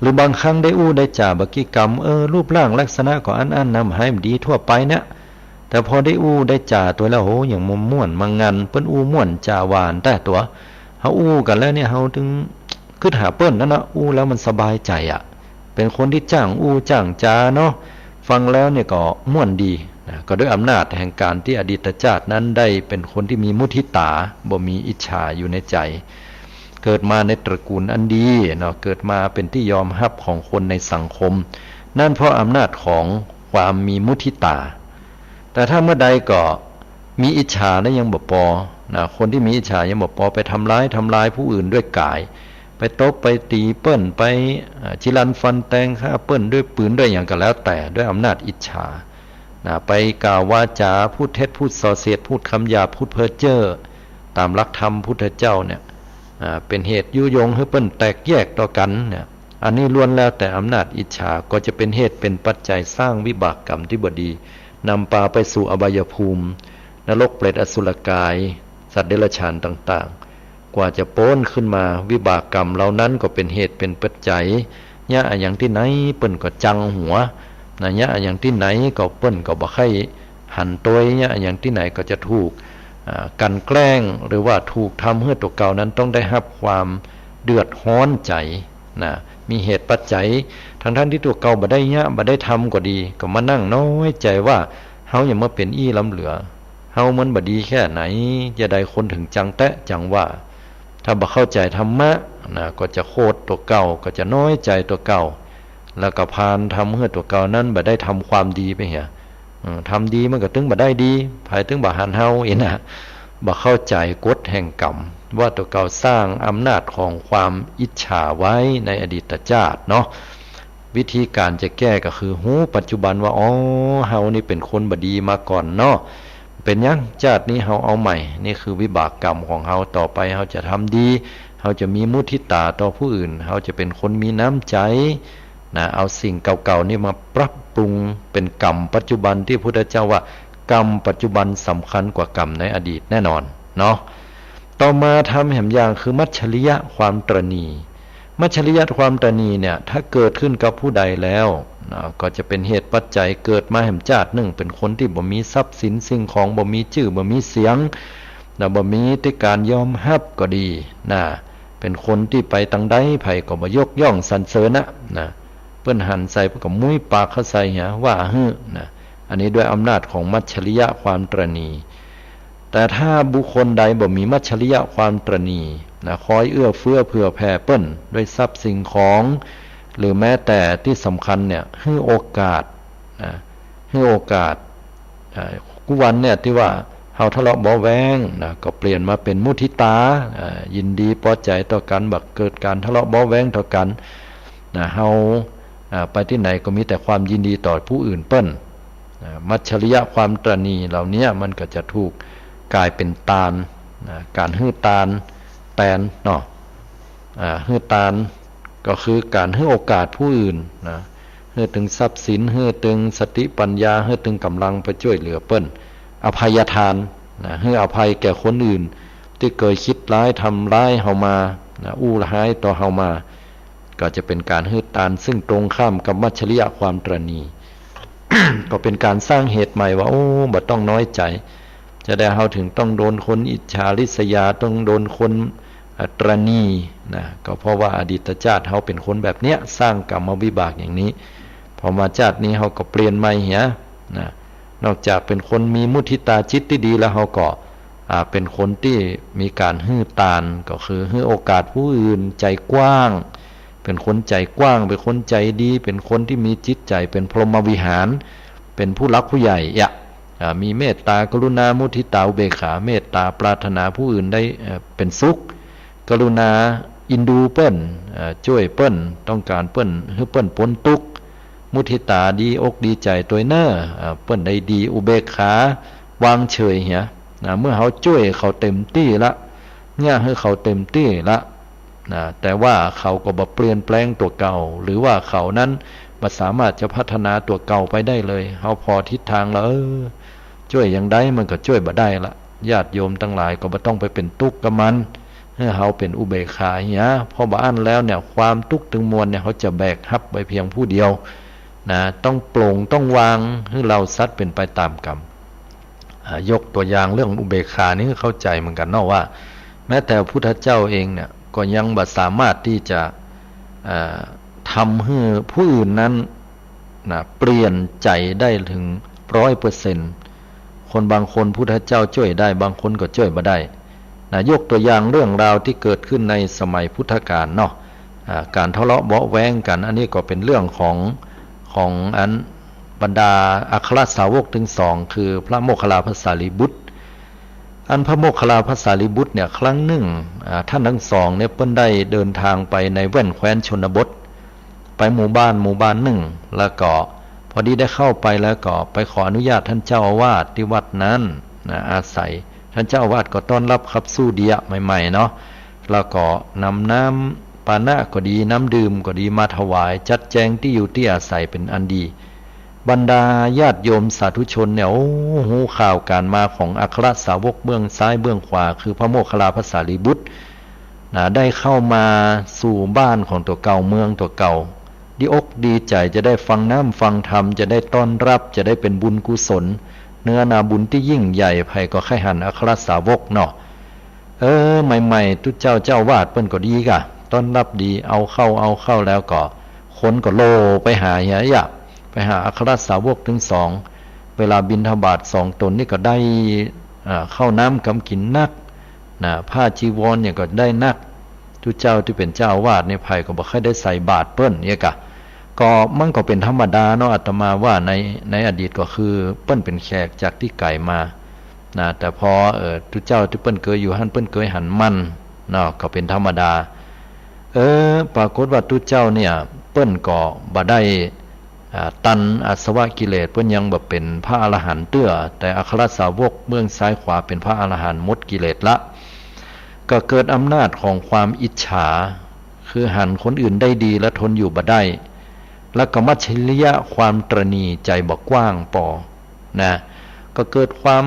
หรือบางครั้งได้อู้ได้จ่าบกิกรรมรูปร่างลักษณะของอันนำให้มันดีทั่วไปเนี่ยแต่พอได้อู้ได้จ่าตัวแล้วโหอย่างม่วนมังงันเปิ้นอู้ม่วนจ่าหวานแต่ตัวเฮาอู้กันแล้วเนี่ยเฮาถึงขึ้นหาเปิ้นนั่นนะอู้แล้วมันสบายใจอ่ะเป็นคนที่จ้างอู้จ้างจาเนาะฟังแล้วเนี่ยก็ม่วนดีนะก็ด้วยอำนาจแห่งการที่อดีตชาตินั้นได้เป็นคนที่มีมุทิตาบ่มีอิจฉาอยู่ในใจเกิดมาในตระกูลอันดีเนาะเกิดมาเป็นที่ยอมรับของคนในสังคมนั่นเพราะอำนาจของความมีมุทิตาแต่ถ้าเมื่อใดก็มีอิจฉาแล้วยังบ่พอนะคนที่มีอิจฉายังบ่พอไปทำร้ายผู้อื่นด้วยกายไปตบไปตีเปิ้นไปจิรันฟันแทงฆ่าเปิ้นด้วยปืนด้วยอย่างก็แล้วแต่ด้วยอำนาจอิจฉานะไปกล่าววาจาพูดเท็จพูดส่อเสียดพูดคำหยาบพูดเพ้อเจ้อตามหลักธรรมพุทธเจ้าเนี่ยเป็นเหตุยุยงให้เปิ้นแตกแยกต่อกันเนี่ยอันนี้ล้วนแล้วแต่อำนาจอิจฉาก็จะเป็นเหตุเป็นปัจจัยสร้างวิบากกรรมที่บ่ดีนำพาไปสู่อบายภูมินรกเปรตอสุรกายสัตว์เดรัจฉานต่างๆกว่าจะโป้นขึ้นมาวิบากกรรมเหล่านั้นก็เป็นเหตุเป็นปัจจัยยะอย่างที่ไหนเปิ้นก็จังหัวนะยะอย่างที่ไหนก็เปิ้นก็บ่ค่อยหันตัวยะอย่างที่ไหนก็จะถูกกันแกล้งหรือว่าถูกทำให้ตัวเก่านั้นต้องได้รับความเดือดร้อนใจนะมีเหตุปัจจัยทั้งที่ตัวเก่าบ่ได้ยะบ่ได้ทำก็ดีก็มานั่งน้อยใจว่าเฮาอย่ามาเป็นอี้ล้ำเหลือเฮามันบ่ดีแค่ไหนจะได้คนถึงจังแตะจังว่าถ้าบ่เข้าใจธรรมะนะก็จะโคตรตัวเก่าก็จะน้อยใจตัวเก่าแล้วก็พานทำให้ตัวเก่านั้นบ่ได้ทำความดีไปเหี่ยทำดีมันก็ถึงบ่ได้ดีภายถึงบ่หันเฮาเห็นนะบ่เข้าใจกฎแห่งกรรมว่าตัวเก่าสร้างอำนาจของความอิจฉาไว้ในอดีตชาติเนาะวิธีการจะแก้ก็คือหูปัจจุบันว่าเฮานี่เป็นคนบ่ดีมาก่อนเนาะเป็นยังชาตินี้เฮาเอาใหม่นี่คือวิบากกรรมของเฮาต่อไปเฮาจะทำดีเฮาจะมีมุทิตาต่อผู้อื่นเฮาจะเป็นคนมีน้ำใจนะเอาสิ่งเก่าๆนี่มาปรับปรุงเป็นกรรมปัจจุบันที่พุทธเจ้าว่ากรรมปัจจุบันสำคัญกว่ากรรมในอดีตแน่นอนเนาะต่อมาทำแห่งอย่างคือมัจฉริยะความตระหนี่มัจฉริยะความตระหนี่เนี่ยถ้าเกิดขึ้นกับผู้ใดแล้วก็จะเป็นเหตุปัจจัยเกิดมาแห่งชาติหนึ่งเป็นคนที่บ่มีทรัพย์สินสิ่งของบ่มีชื่อบ่มีเสียงบ่มีที่การยอมรับก็ดีนะเป็นคนที่ไปตังใดไผก็บ่ยกย่องสรรเสริญนะเปิ้นหันใส่เพิ่นก็มุ้ยปากเขาใส่หะว่านะอันนี้ด้วยอำนาจของมัจฉริยะความตระหนี่แต่ถ้าบุคคลใดบ่มีมัจฉริยะความตระหนี่นะคอยเอื้อเฟื้อเผื่อแผ่เปิ้นด้วยทรัพย์สิ่งของหรือแม้แต่ที่สำคัญเนี่ยให้โอกาสให้โอกาสกุวันเนี่ยที่ว่าเฮาทะเลาะเบาแวงนะก็เปลี่ยนมาเป็นมุทิตายินดีพอใจต่อกันบักเกิดการทะเลาะเบาแวงต่อกันนะเฮาไปที่ไหนก็มีแต่ความยินดีต่อผู้อื่นเปิ้นมัจฉริยะความตระหนี่เหล่านี้มันก็จะถูกกลายเป็นตาลการฮื้อตาลแตนเนาะฮื้อตาลก็คือการให้โอกาสผู้อื่นนะให้ถึงทรัพย์สินให้ถึงสติปัญญาให้ถึงกำลังไปช่วยเหลือเปิ้นอภัยทานนะให้อภัยแก่คนอื่นที่เคยคิดร้ายทำร้ายเฮามานะอู้ร้ายต่อเฮามาก็จะเป็นการให้ทานซึ่งตรงข้ามกับมัจฉริยะความตระหนี่ ก็เป็นการสร้างเหตุใหม่ว่าบ่ต้องน้อยใจจะได้เฮาถึงต้องโดนคนอิจฉาริษยาต้องโดนคนตระหนี่นะก็เพราะว่าอดีตชาติเฮาเป็นคนแบบเนี้ยสร้างกรรมวิบากอย่างนี้พอมาชาตินี้เฮาก็เปลี่ยนใหม่เหียนะนอกจากเป็นคนมีมุทิตาจิตที่ดีแล้วเฮาก็เป็นคนที่มีการฮื้อตานก็คือฮื้อโอกาสผู้อื่นใจกว้างเป็นคนใจกว้างเป็นคนใจดีเป็นคนที่มีจิตใจเป็นพรหมวิหารเป็นผู้รักผู้ใหญ่มีเมตตากรุณามุทิตาอุเบกขาเมตตาปรารถนาผู้อื่นได้เป็นสุขกรุณาอินดูเปิ้นช่วยเปิ้นต้องการเปิ้นให้เปิ้นพ้นทุกข์มุทิตาดีอกดีใจตัวเน้อเปิ้นได้ดีอุเบกขาวางเฉยเหียเมื่อเขาช่วยเขาเต็มที่ละเนี่ยให้เขาเต็มที่ละแต่ว่าเขาก็บ่เปลี่ยนแปลงตัวเก่าหรือว่าเขานั้นบ่สามารถจะพัฒนาตัวเก่าไปได้เลยเขาพอทิศทางแล้วช่วยอย่างใดมันก็ช่วยบ่ได้ละ ญาติโยมทั้งหลายก็บ่ต้องไปเป็นทุกข์กับมันให้เฮาเป็นอุเบกขาเนี่ยพอบ่อั้นแล้วเนี่ยความทุกข์ถึงมวลเนี่ยเขาจะแบกรับไว้เพียงผู้เดียวนะต้องโปร่งต้องวางให้เราสัตว์เป็นไปตามกรรมยกตัวอย่างเรื่องอุเบกขานี่เข้าใจเหมือนกันเนาะว่าแม้แต่พระพุทธเจ้าเองเนี่ยก็ยังบ่สามารถที่จะทำให้ผู้อื่นนั้นนะเปลี่ยนใจได้ถึง100%คนบางคนพุทธเจ้าช่วยได้บางคนก็ช่วยบ่ได้นะยกตัวอย่างเรื่องราวที่เกิดขึ้นในสมัยพุทธกาลเนาะการทะเลาะเบาะแว้งกันอันนี้ก็เป็นเรื่องของอันบรรดาอัครสาวกถึงสองคือพระโมคคัลลาภสารีบุตรอันพระโมคคัลลาภสารีบุตรเนี่ยครั้งหนึ่งท่านทั้งสองเนี่ยเพิ่นได้เดินทางไปในแว่นแคว้นชนบทไปหมู่บ้านหนึ่งแล้วก็พอดีได้เข้าไปแล้วก็ไปขออนุญาตท่านเจ้าอาวาสที่วัดนั้นนะอาศัยท่านเจ้าอาวาสก็ต้อนรับขับสู้เดียใหม่ๆเนาะแล้วก็นำน้ำปานะก็ดีน้ำดื่มก็ดีมาถวายจัดแจงที่อยู่ที่อาศัยเป็นอันดีบรรดาญาติโยมสาธุชนเนี่ยหูข่าวการมาของอัครสาวกเบื้องซ้ายเบื้องขวาคือพระโมคคัลลาภสารีบุตรได้เข้ามาสู่บ้านของตัวเก่าเมืองตัวเก่าดีอกดีใจจะได้ฟังน้ำฟังธรรมจะได้ต้อนรับจะได้เป็นบุญกุศลเนื้อนาบุญที่ยิ่งใหญ่ภัยก็ไข่หันอัครสาวกเนาะใหม่ๆทุกเจ้าวาดเปิ้นก็ดีกะต้อนรับดีเอาเข้าแล้วก็คนก็โลไปหาเหี้ยไปหาอัครสาวกถึงสองเวลาบิณฑบาตสองตนนี่ก็ได้เข้าน้ำกำกินนักผ้าจีวรเนี่ยก็ได้นักทุกเจ้าที่เป็นเจ้าวาดในภัยก็บ่ค่อยได้ใส่บาตรเปิ้นเนี่ยกะก็มันก็เป็นธรรมดาเนาะอาตมาว่าในอดีตก็คือเปิ้นเป็นแขกจากที่ไกลมาแต่พอทุกเจ้าที่เปิ้นเคยอยู่หั่นเปิ้นเคยหันมันเนาะก็เป็นธรรมดาปรากฏว่าทุกเจ้าเนี่ยเปิ้นก็บ่ได้ตันอาสวะกิเลสเพิ่นยังบ่เป็นพระอรหันต์เตื้อแต่อัครสาวกเบื้องซ้ายขวาเป็นพระอรหันต์หมดกิเลสละก็เกิดอำนาจของความอิจฉาคือหันคนอื่นได้ดีและทนอยู่บ่ได้แล้วก็มัจฉริยะความตระหนี่ใจบ่กว้างพอนะก็เกิดความ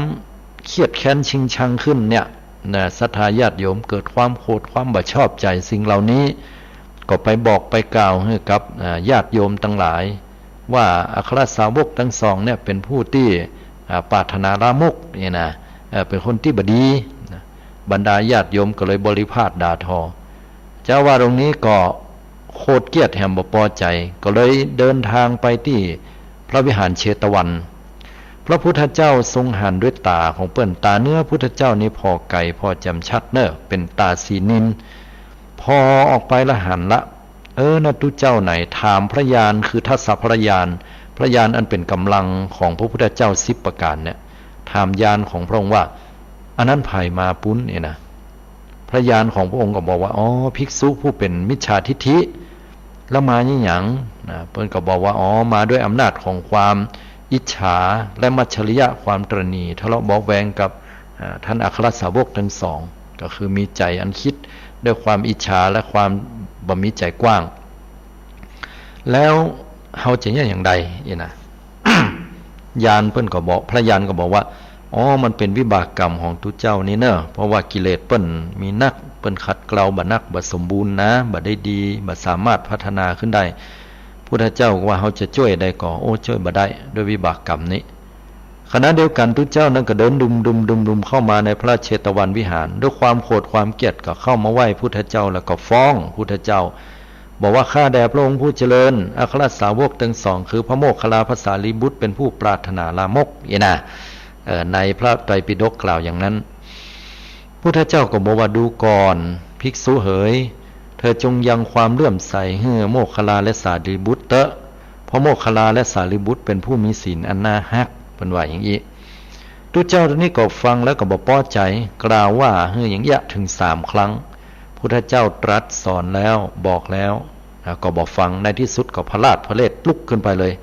เครียดแค้นชิงชังขึ้นเนี่ยนะศรัทธาญาติโยมเกิดความโกรธความบ่ชอบใจสิ่งเหล่านี้ก็ไปบอกไปกล่าวให้กับญาติโยมทั้งหลายว่าอัครสาวกทั้งสองเนี่ยเป็นผู้ที่ปรารถนาลามกเนี่ยนะเป็นคนที่บดีบรรดาญาติโยมก็เลยบริพาทด่าทอเจ้าว่าตรงนี้ก็โคตรเกลียดแหมบ่พอใจก็เลยเดินทางไปที่พระวิหารเชตวันพระพุทธเจ้าทรงหันด้วยตาของเปิ้นตาเนื้อพุทธเจ้านี่พอไก่พอจำชัดเนอะเป็นตาสีนินพอออกไปละหันละนะทุเจ้าไหนถามพระญาณคือทัสสะพระญาณอันเป็นกำลังของพระพุทธเจ้า10ประการเนี่ยถามญาณของพระองค์ว่าอันนั้นภายมาปุ้นเนี่ยนะพระญาณของพระองค์ก็บอกว่าภิกษุผู้เป็นมิจฉาทิฏฐิแล้วมาหยังเพิ่นก็บอกว่ามาด้วยอำนาจของความอิจฉาและมัจฉริยะความตระหนี่ทะเลาะเบาะแวงกับท่านอัครสาวกทั้งสองก็คือมีใจอันคิดด้วยความอิจฉาและความบ่มีใจกว้างแล้วเฮาจะอย่างใดนะ ญาณเพิ่นก็บอกพระญาณก็บอกว่ามันเป็นวิบากกรรมของทุกเจ้านี่เนอะเพราะว่ากิเลสเปิ้นมีนักเปิ้นขัดเกลาบ่นักบ่สมบูรณ์นะบ่ได้ดีบ่สามารถพัฒนาขึ้นได้พุทธเจ้าว่าเฮาจะช่วยได้ก็ช่วยบ่ได้ด้วยวิบากกรรมนี้ขณะเดียวกันทุกเจ้านั้นก็เดินดุมเข้ามาในพระเชตวันวิหารด้วยความโกรธความเกลียดก็เข้ามาไหว้พุทธเจ้าแล้วก็ฟ้องพุทธเจ้าบอกว่าข้าแด่พระองค์ผู้เจริญอัครสาวกทั้งสองคือพระโมคคัลลาภสารีบุตรเป็นผู้ปรารถนาลามกนะในพระไตรปิฎกกล่าวอย่างนั้นพุทธเจ้าก็บอกว่าดูก่อนภิกษุเหยเธอจงยังความเลื่อมใสให้โมคคัลลาและสารีบุตรเตอะเพราะโมคคัลลาและสารีบุตรเป็นผู้มีศีลอันน่าฮักเป็นว่าอย่างนี้ทุกเจ้านี้ก็ฟังแล้วก็บ่พอใจกล่าวว่าอย่างยะถึง3 ครั้งพุทธเจ้าตรัสสอนแล้วบอกแล้วก็บอกฟังในที่สุดก็พระราชพระเลศลุกขึ้นไปเลย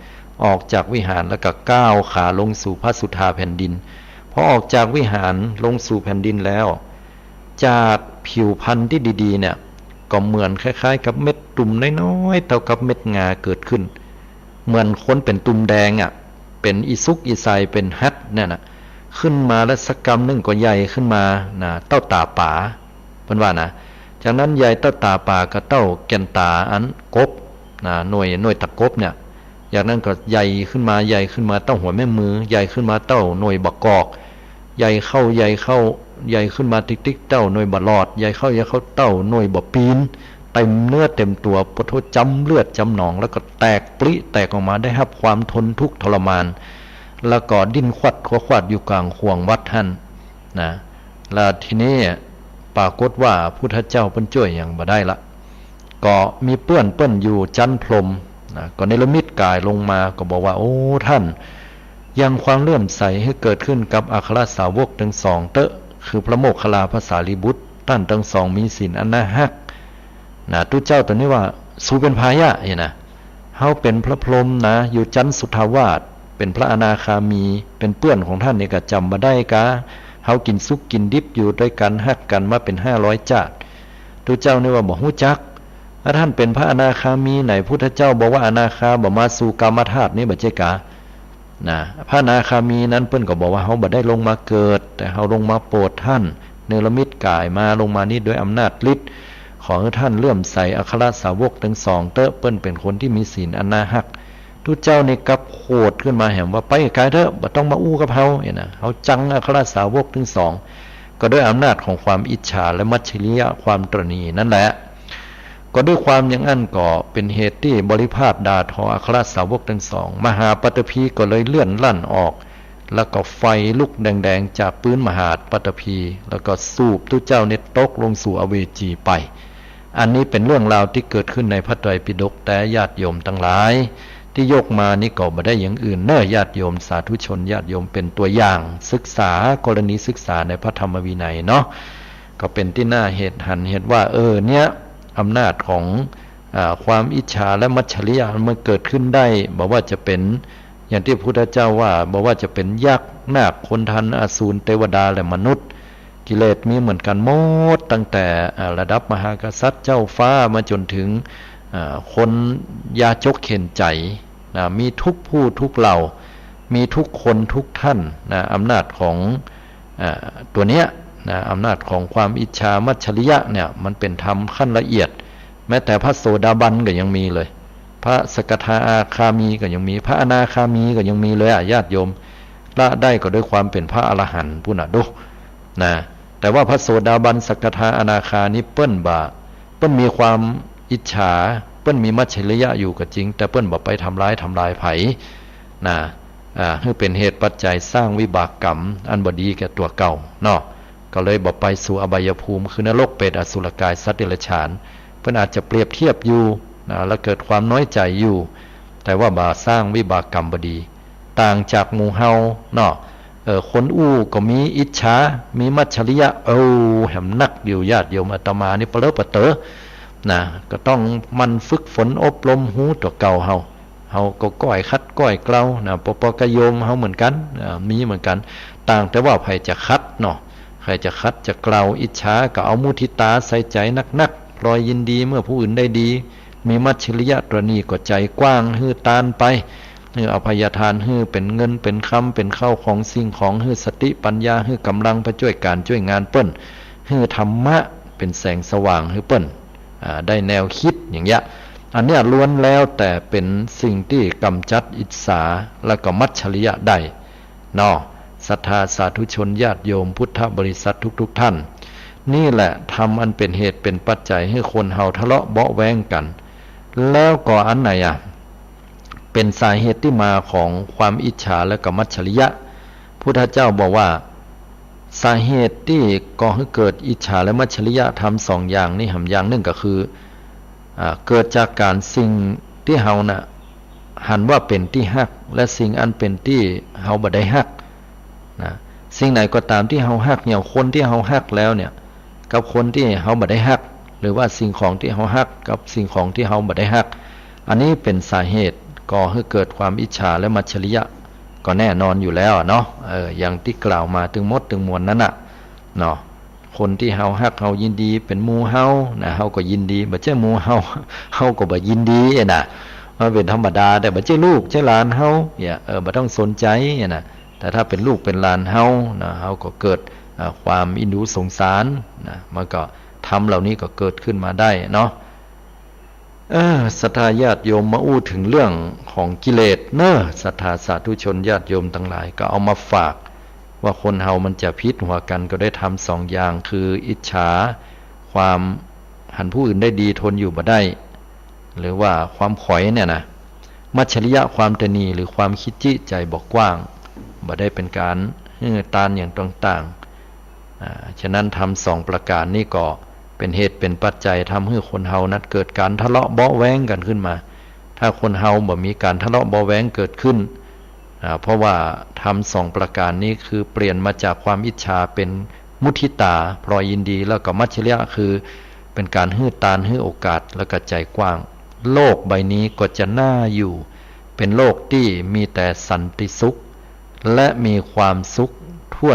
ออกจากวิหารแล้วก็ก้าวขาลงสู่พระสุธาแผ่นดินพอออกจากวิหารลงสู่แผ่นดินแล้วจากผิวพรรณที่ดีๆเนี่ยก็เหมือนคล้ายๆกับเม็ดตุ่มน้อยๆเท่ากับเม็ดงาเกิดขึ้นเหมือนคนเป็นตุ่มแดงเป็นอีซุกอีไซเป็นฮัดเนี่ยนะ ขึ้นมาแล้วสักกรรมหนึงก็ใหญ่ขึ้นมานะเต้าตาป่าเพิ่นว่านะจากนั้นใหญ่เต้าตาป่ากับเต้าแก่นตาอันกบนะหน่วยตะกบเนี่ยจากนั้นก็ใหญ่ขึ้นมาเต้าหัวแม่มือใหญ่ขึ้นมาเต้าหน่วยบักกอกใหญ่เข้าใหญ่ขึ้นมาติ๊กเต้าหน่วยบัดหลอดใหญ่เข้าเต้าหน่วยบ่ปีนเต็มเนื้อเต็มตัวปะโทจำเลือดจำหนองแล้วก็แตกปริแตกออกมาได้รับความทนทุกข์ทรมานแล้วก็ดิ้นควัดอยู่กลางห่วงวัดท่านนะแล้วทีนี้ปรากฏว่าพุทธเจ้าเปิ้นช่วยอย่างบ่ได้ละก็มีเปื้อนอยู่จันพรหมนะก็เนรมิตกายลงมาก็บอกว่าโอ้ท่านยังความเลื่อมใสให้เกิดขึ้นกับอัครสาวกทั้งสองเตอะคือพระโมคคัลลาภาษาลีบุตรท่านทั้งสองมีศีลอันน่าฮักนะทุกเจ้าตัวนี้ว่าสู้เป็นพายะเนี่ยนะเฮาเป็นพระพรหมนะอยู่จันสุทธาวาสเป็นพระอนาคามีเป็นเปื้อนของท่านนี่ก็จำมาได้กะเฮากินสุกกินดิบอยู่ด้วยกันฮักกันมาเป็น500 จาติทุกเจ้านี่ว่าบ่ฮู้จักถ้าท่านเป็นพระอนาคามีไหนพุทธเจ้าบอกว่าอนาคาบ่มาสู่กามธาตุนี่บ่ใช่กะนะพระอนาคามีนั้นเพิ่นก็บอกว่าเฮาบ่ได้ลงมาเกิดแต่เฮาลงมาโปรดท่านเนรมิตกายมาลงมานี่ด้วยอำนาจฤทธิ์ขอให้ท่านเลื่อมใสอัครสาวกทั้งสองเตอะเปิ้นเป็นคนที่มีศีลอันน่าฮักทุกเจ้านี่กับโคดขึ้นมาแหมว่าไปไกลเถอะบ่ต้องมาอู้กับเฮาเนี่ยนะเฮาจังอัครสาวกทั้งสองก็ด้วยอำนาจของความอิจฉาและมัจฉริยะความตระหนี่นั่นแหละก็ด้วยความอย่างนั้นก็เป็นเหตุที่บริพาทด่าทออัครสาวกทั้งสองมหาปัตตภีก็เลยเลื่อนลั่นออกแล้วก็ไฟลุกแดงๆจากปืนมหาปัตตภีแล้วก็สูบทุกเจ้าเนี่ยตกลงสู่อเวจีไปอันนี้เป็นเรื่องราวที่เกิดขึ้นในพระไตรปิฎกแต่ญาติโยมทั้งหลายที่ยกมานี่ก็บ่ได้อย่างอื่นเน้อญาติโยมสาธุชนญาติโยมเป็นตัวอย่างศึกษากรณีศึกษาในพระธรรมวินัยเนาะก็เป็นที่น่าเหตุว่าเนี่ยอำนาจของความอิจฉาและมัจฉริยะมันเกิดขึ้นได้บอกว่าจะเป็นอย่างที่พระพุทธเจ้าว่าบอกว่าจะเป็นยักษ์นาคคนทันอสูรเทวดาและมนุษย์กิเลสมีเหมือนกันหมดตั้งแต่ระดับมหากษัตริย์เจ้าฟ้ามาจนถึงคนยาจกเข็นใจมีทุกผู้ทุกเหล่ามีทุกคนทุกท่านอำนาจของตัวเนี้ยอำนาจของความอิจฉามัจฉริยะเนี่ยมันเป็นธรรมขั้นละเอียดแม้แต่พระโสดาบันก็ยังมีเลยพระสกทาคามีก็ยังมีพระอนาคามีก็ยังมีเลยญาติโยมละได้ก็ด้วยความเป็นพระอรหันต์ผู้น่ะดูนะแต่ว่าพระโสดาบันสกทาอนาคานี้เปิ้นมีความอิจฉาเปิ้นมีมัจฉริยะอยู่ก็จริงแต่เปิ้นบ่ไปทำร้ายไผนะให้เป็นเหตุปัจจัยสร้างวิบากกรรมอันบ่ดีแก่ตัวเก่าเนาะก็เลยบ่ไปสู่อบายภูมิคือนรกเปรตอสุรกายสัตว์เดรัจฉานเพิ่นอาจจะเปรียบเทียบอยู่แล้วเกิดความน้อยใจอยู่แต่ว่าบ่สร้างวิบากกรรมบ่ดีต่างจากหมู่เฮาเนาะคนอู้ก็มีอิจฉามีมัจฉริยะแหมนักอยู่ญาติโยมอาตมานี่เปรอะปะเตอนะก็ต้องมันฝึกฝนอบรมหูตัวเก่าเฮาก็ก้อยคัดก้อยเกลานะปปกโยมเฮาเหมือนกันมีเหมือนกันต่างแต่ว่าใครจะคัดเนาะใครจะคัดจะเกลาอิจฉาก็เอามุทิตาใส่ใจนักรอยยินดีเมื่อผู้อื่นได้ดีมีมัจฉริยะตระหนี่ก็ใจกว้างฮื้อตานไปฮื้ออภัยทานฮื้อเป็นเงินเป็นคำเป็นข้าวของสิ่งของฮื้อสติปัญญาฮื้อกำลังไปช่วยการช่วยงานเปิ้นฮื้อธรรมะเป็นแสงสว่างฮื้อเปิ้นได้แนวคิดอย่างเงี้ยอันเนี้ยล้วนแล้วแต่เป็นสิ่งที่กำจัดอิจฉาและก็มัจฉริยะได้เนาะศรัทธาสาธุชนญาติโยมพุทธบริษัททุกท่านนี่แหละทำอันเป็นเหตุเป็นปัจจัยให้คนเฮาทะเลาะเบาะแว้งกันแล้วก็อันไหนเป็นสาเหตุที่มาของความอิจฉาและก็มัจฉริยะพุทธเจ้าบอกว่าสาเหตุที่ก่อให้เกิดอิจฉาและมัจฉริยะทำสองอย่างนี่อย่างหนึ่งก็คือเกิดจากการสิ่งที่เฮาน่ะหันว่าเป็นที่ฮักและสิ่งอันเป็นที่เฮาบ่ได้ฮักนะสิ่งไหนก็ตามที่เฮาฮักเนี่ยคนที่เฮาฮักแล้วเนี่ยกับคนที่เฮาบ่ได้ฮักหรือว่าสิ่งของที่เฮาฮักกับสิ่งของที่เฮาบ่ได้ฮักอันนี้เป็นสาเหตุก่อให้เกิดความอิจฉาและมัจฉริยะก็แน่นอนอยู่แล้วเนาะอย่างที่กล่าวมาถึงมดถึงมวลนั้นน่ะเนาะคนที่เฮาฮักเฮายินดีเป็นหมู่เฮานะเฮาก็ยินดีบ่ใช่หมู่เฮาก็บ่ยินดีน่ะมันเป็นธรรมดาแต่บ่ใช่ลูกใช่หลานเฮาบ่ต้องสนใจน่ะ แต่ถ้าเป็นลูกเป็นหลานเฮานะเฮาก็เกิดความอินดูสงสารนะมันก็ทำเหล่านี้ก็เกิดขึ้นมาได้เนาะศรัทธาญาติโยมมาอู้ถึงเรื่องของกิเลสเนอะศรัทธาสาธุชนญาติโยมทั้งหลายก็เอามาฝากว่าคนเฮามันจะพิษหัวกันก็ได้ทำสองอย่างคืออิจฉาความหันผู้อื่นได้ดีทนอยู่บ่ได้หรือว่าความขอยเนี่ยนะมัจฉริยะความตนีหรือความคิดจิใจบอกกว้างบ่ได้เป็นการตานอย่างต่างๆฉะนั้นทำสองประการนี้ก็เป็นเหตุเป็นปัจจัยทำให้คนเฮานั้นเกิดการทะเลาะเบาะแว้งกันขึ้นมาถ้าคนเฮาบ่มีการทะเลาะเบาะแว้งเกิดขึ้นเพราะว่าทำสองประการนี้คือเปลี่ยนมาจากความอิจฉาเป็นมุทิตาพลอยยินดีแล้วก็มัจฉริยะคือเป็นการให้ตานให้โอกาสแล้วก็ใจกว้างโลกใบนี้ก็จะน่าอยู่เป็นโลกที่มีแต่สันติสุขและมีความสุขทั่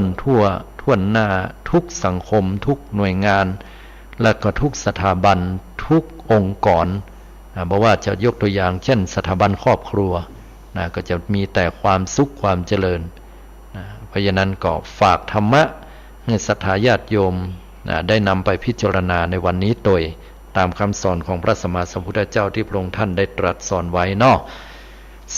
วหน้าทุกสังคมทุกหน่วยงานและก็ทุกสถาบันทุกองค์กรบอกว่าจะยกตัวอย่างเช่นสถาบันครอบครัวก็จะมีแต่ความสุขความเจริญเพราะฉะนั้นก็ฝากธรรมะให้ศรัทธาญาติโยมได้นำไปพิจารณาในวันนี้โดยตามคำสอนของพระสัมมาสัมพุทธเจ้าที่พระองค์ท่านได้ตรัสสอนไว้เนาะ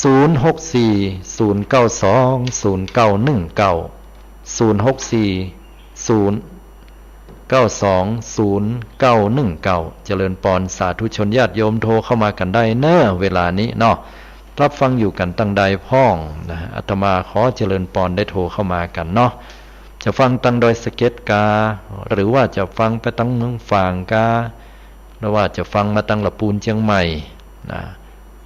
064-092-091 เจริญปอนสาธุชนญาติโยมโทรเข้ามากันได้เนอะเวลานี้เนาะรับฟังอยู่กันตั้งใดพ้องนะอาตมาขอเจริญปอนได้โทรเข้ามากันเนาะจะฟังตั้งโดยสเก็ตกาหรือว่าจะฟังไปตั้งเมืองฝางกาหรือว่าจะฟังมาตั้งละปูนเชียงใหม่นะ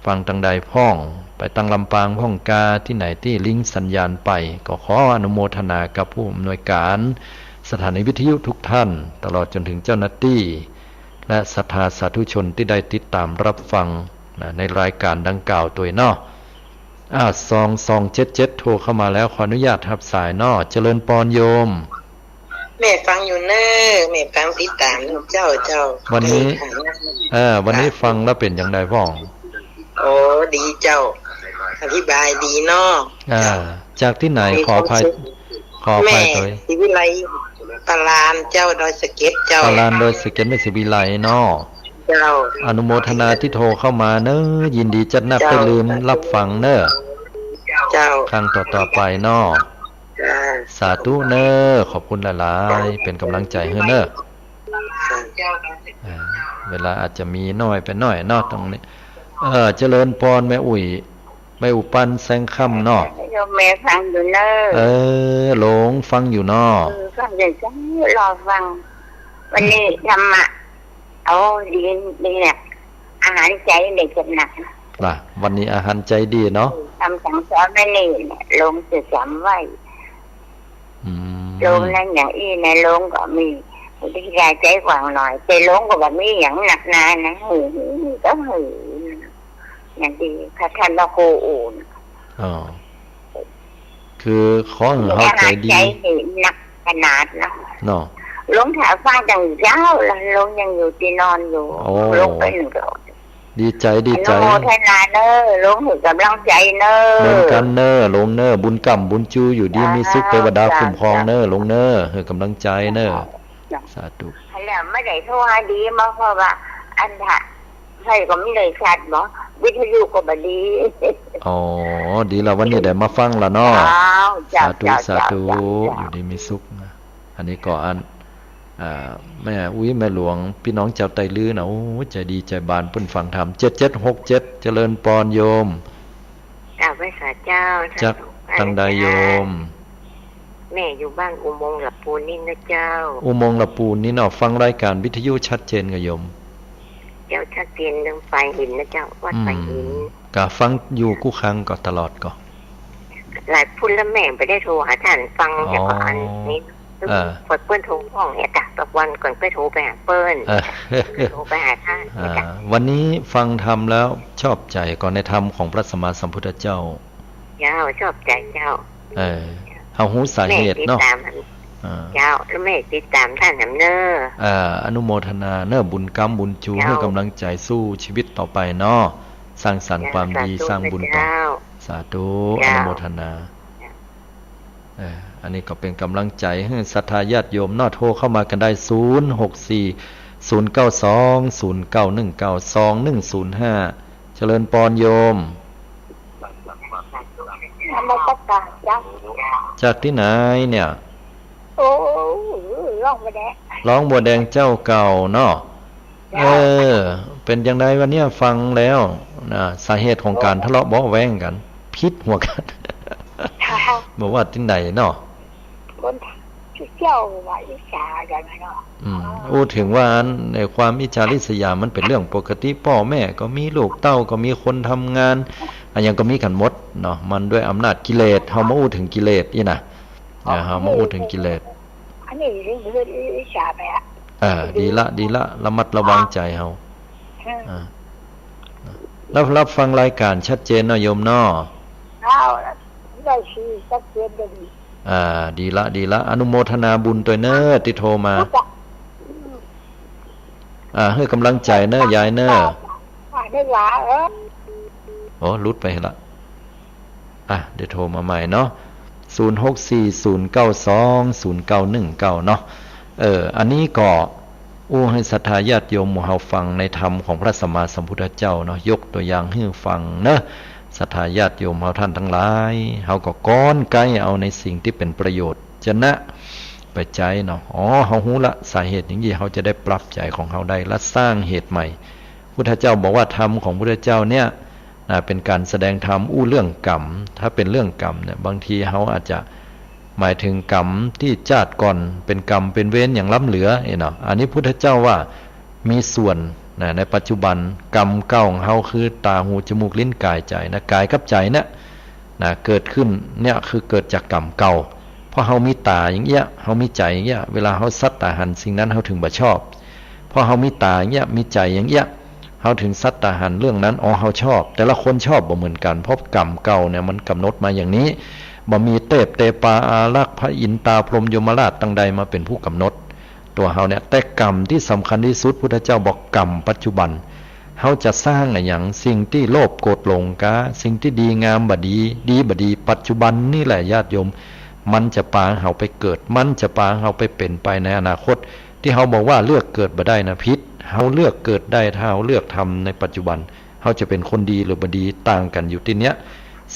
ฟังตั้งใดพ้องไปตั้งลำปางพ้องกาที่ไหนที่ลิงก์สัญญาณไปก็ขออนุโมทนากับผู้อำนวยการสถานีวิทยุทุกท่านตลอดจนถึงเจ้าหน้าที่และศรัทธาสาธุชนที่ได้ติดตามรับฟังในรายการดังกล่าวตัวนอ2277โทรเข้ามาแล้วขออนุญาตรับสายนอเจริญปอนโยมแม่ฟังอยู่เนอะแม่ฟังติดตามเจ้าวันนี้ฟังแล้วเป็นอย่างไรพ่องโอ้ดีเจ้าอธิบายดีเนาะจากที่ไหนขออภัยเลยศิวิไลตลาดเจ้าดอยสะเก็ดเจ้าตลาดดอยสะเก็ดไม่ศิวิไลเนาะเจ้าอนุโมทนาที่โทรเข้ามาเนอะยินดีจัดนับไปลืมรับฟังเนอะเจ้าครั้งต่อไปเนาะสาธุเนอะขอบคุณหลายๆเป็นกำลังใจให้เนอะเวลาอาจจะมีน้อยไปหน่อยเนาะตรงนี้เจริญพรแม่อุปันแสงค่ำเนาะแม่ฟังอยู่เนอะหลงฟังอยู่เนาะฟังอย่างฉันรอฟังวันนี้ธรรมะดีเนี่ยอาหารใจเด็กจะหนักวันนี้อาหารใจดีเนาะทำสั่งสอนไม่นี่ลงจะจำไว้ลงนั่นอย่างอี้ในลงก็มีวิธีใจกว้างหน่อยใจลงก็แบบมีอย่างหนักหนานะก็อย่างดีค่ะท่านเราโคอุ่นคือขอให้เขาใจดีหนักขนาดนะเนาะลงแถวฟ้าจังเจ้าแล้วลงยังอยู่ที่นอนอยู่ลงไปหนึ่งดีใจโมทนาเนอลงถึงกำลังใจเนอเหมือนกันเนอลงเนอบุญกรรมบุญจูอยู่ดีมีสุขเทวดาคุ้มครองเนอลงเนอให้กำลังใจเนอสาธุแล้วไม่ได้โทรหาดีมาเพราะว่าอันถ่ะใช่ก็ไม่ได้ชัดเนาะวิทยุก็บดีดีแล้ววันนี้ได้มาฟังแล้วเนาะสาธุอยู่ดีมีสุขนะอันนี้ก็แม่แม่หลวงพี่น้องเจ้าไตลื้อนะใจดีใจบานเพิ่นฟังธรรม7767เจริญปอนโยมพระสาเจ้าจักตังใดโยมแม่อยู่บ้านอุโมงค์ละปูนนี่นะเจ้าอุโมงค์ละปูนนี่เนาะฟังรายการวิทยุชัดเจนกับโยมเจ้าชัดเจนเรื่องไฟหินนะเจ้าวัดไฟหินก็ฟังอยู่กู้ครั้งก็ตลอดก็หลายพุ่นแล้วแม่ไปได้โทรหาท่านฟังแต่ก่อนนี้เปิ้ลโทรห้องเนี่ยจ้ะตะวันก่อนไปโทรไปหาเปิ้ลโทรไปหาท่านวันนี้ฟังธรรมแล้วชอบใจก่อนในธรรมของพระสัมมาสัมพุทธเจ้าชอบใจเจ้าเฮาฮู้สาเหตุเนาะเจ้าแล้วแม่ติดตามท่านเนออนุโมทนาเนอบุญกรรมบุญจูให้กำลังใจสู้ชีวิตต่อไปเนาะสร้างสรรค์ความดีสร้างบุญต่อสาธุอนุโมทนา อันนี้ก็เป็นกำลังใจให้ศรัทธาญาติโยมโทรเข้ามากันได้064 092 092192 1105เจริญปอนโยมนมัสการจ้าจากที่ไหนเนี่ยโอ้ร้องบัวแดงร้องบัวแดงเจ้าเก่าเนาะเป็นยังไงวันนี้ฟังแล้วสาเหตุของการทะเลาะเบาะแว้งกันพิษหัวกันบอกว่าที่ไหนเนาะคนที่เจ้าว่าอิจฉากันเนาะถึงว่าในความอิจฉาริษยามันเป็นเรื่องปกติพ่อแม่ก็มีลูกเต้าก็มีคนทำงานยังก็มีกันหมดเนาะมันด้วยอำนาจกิเลสเฮามาถึงกิเลสนี่นะเฮามาถึงกิเลสอันนี้เรื่องอิจฉาไปดีละระมัดระวังใจเฮาแล้วรับฟังรายการชัดเจนเนาะโยมเนาะได้ชื่อชัดเจนดีละอนุโมทนาบุญตัวเน้อที่โทรมาให้กำลังใจเน้อยายเน้อได้หลาลุดไปละเดี๋ยวโทรมาใหม่เนาะ0640920919เนาะอันนี้ก็ให้ศรัทธาญาติโยมหมู่เฮาฟังในธรรมของพระสัมมาสัมพุทธเจ้าเนาะยกตัวอย่างให้ฟังเนาะศรัทธาญาติโยมเฮาท่านทั้งหลายเฮาก็ก้อนไกลเอาในสิ่งที่เป็นประโยชน์จะนะไปใจเนาะเฮาฮู้ละสาเหตุอย่างนี้เฮาจะได้ปรับใจของเฮาได้และสร้างเหตุใหม่พุทธเจ้าบอกว่าธรรมของพุทธเจ้าเนี่ยเป็นการแสดงธรรมเรื่องกรรมถ้าเป็นเรื่องกรรมเนี่ยบางทีเฮาอาจจะหมายถึงกรรมที่ชาติก่อนเป็นกรรมเป็นเวรอย่างล้ำเหลือเนาะอันนี้พุทธเจ้าว่ามีส่วนในปัจจุบันกรรมเก่าของเฮาคือตาหูจมูกลิ้นกายใจนะกายกับใจเนี่ยเกิดขึ้นเนี่ยคือเกิดจากกรรมเก่าเพราะเฮามีตาอย่างเงี้ยเฮามีใจอย่างเงี้ยเวลาเฮาสัตตาหันสิ่งนั้นเฮาถึงบ่ชอบเพราะเฮามีตาอย่างเงี้ยมีใจอย่างเงี้ยเฮาถึงสัตตาหันเรื่องนั้นเฮาชอบแต่ละคนชอบบ่เหมือนกันเพราะกรรมเก่าเนี่ยมันกำหนดมาอย่างนี้บ่มีเตปาอารักษ์พระอินตาพรหมยมราชตั้งใดมาเป็นผู้กำหนดตัวเฮาเนี่ยแต่กรรมที่สำคัญที่สุดพุทธเจ้าบอกกรรมปัจจุบันเฮาจะสร้างอย่างสิ่งที่โลภโกรธหลงกะสิ่งที่ดีงามบ่ดีปัจจุบันนี่แหละญาติโยมมันจะพาเฮาไปเกิดมันจะพาเฮาไปเป็นไปในอนาคตที่เฮาบอกว่าเลือกเกิดบ่ได้นะพิษเฮาเลือกเกิดได้ถ้าเฮาเลือกทำในปัจจุบันเฮาจะเป็นคนดีหรือบ่ดีต่างกันอยู่ที่เนี้ย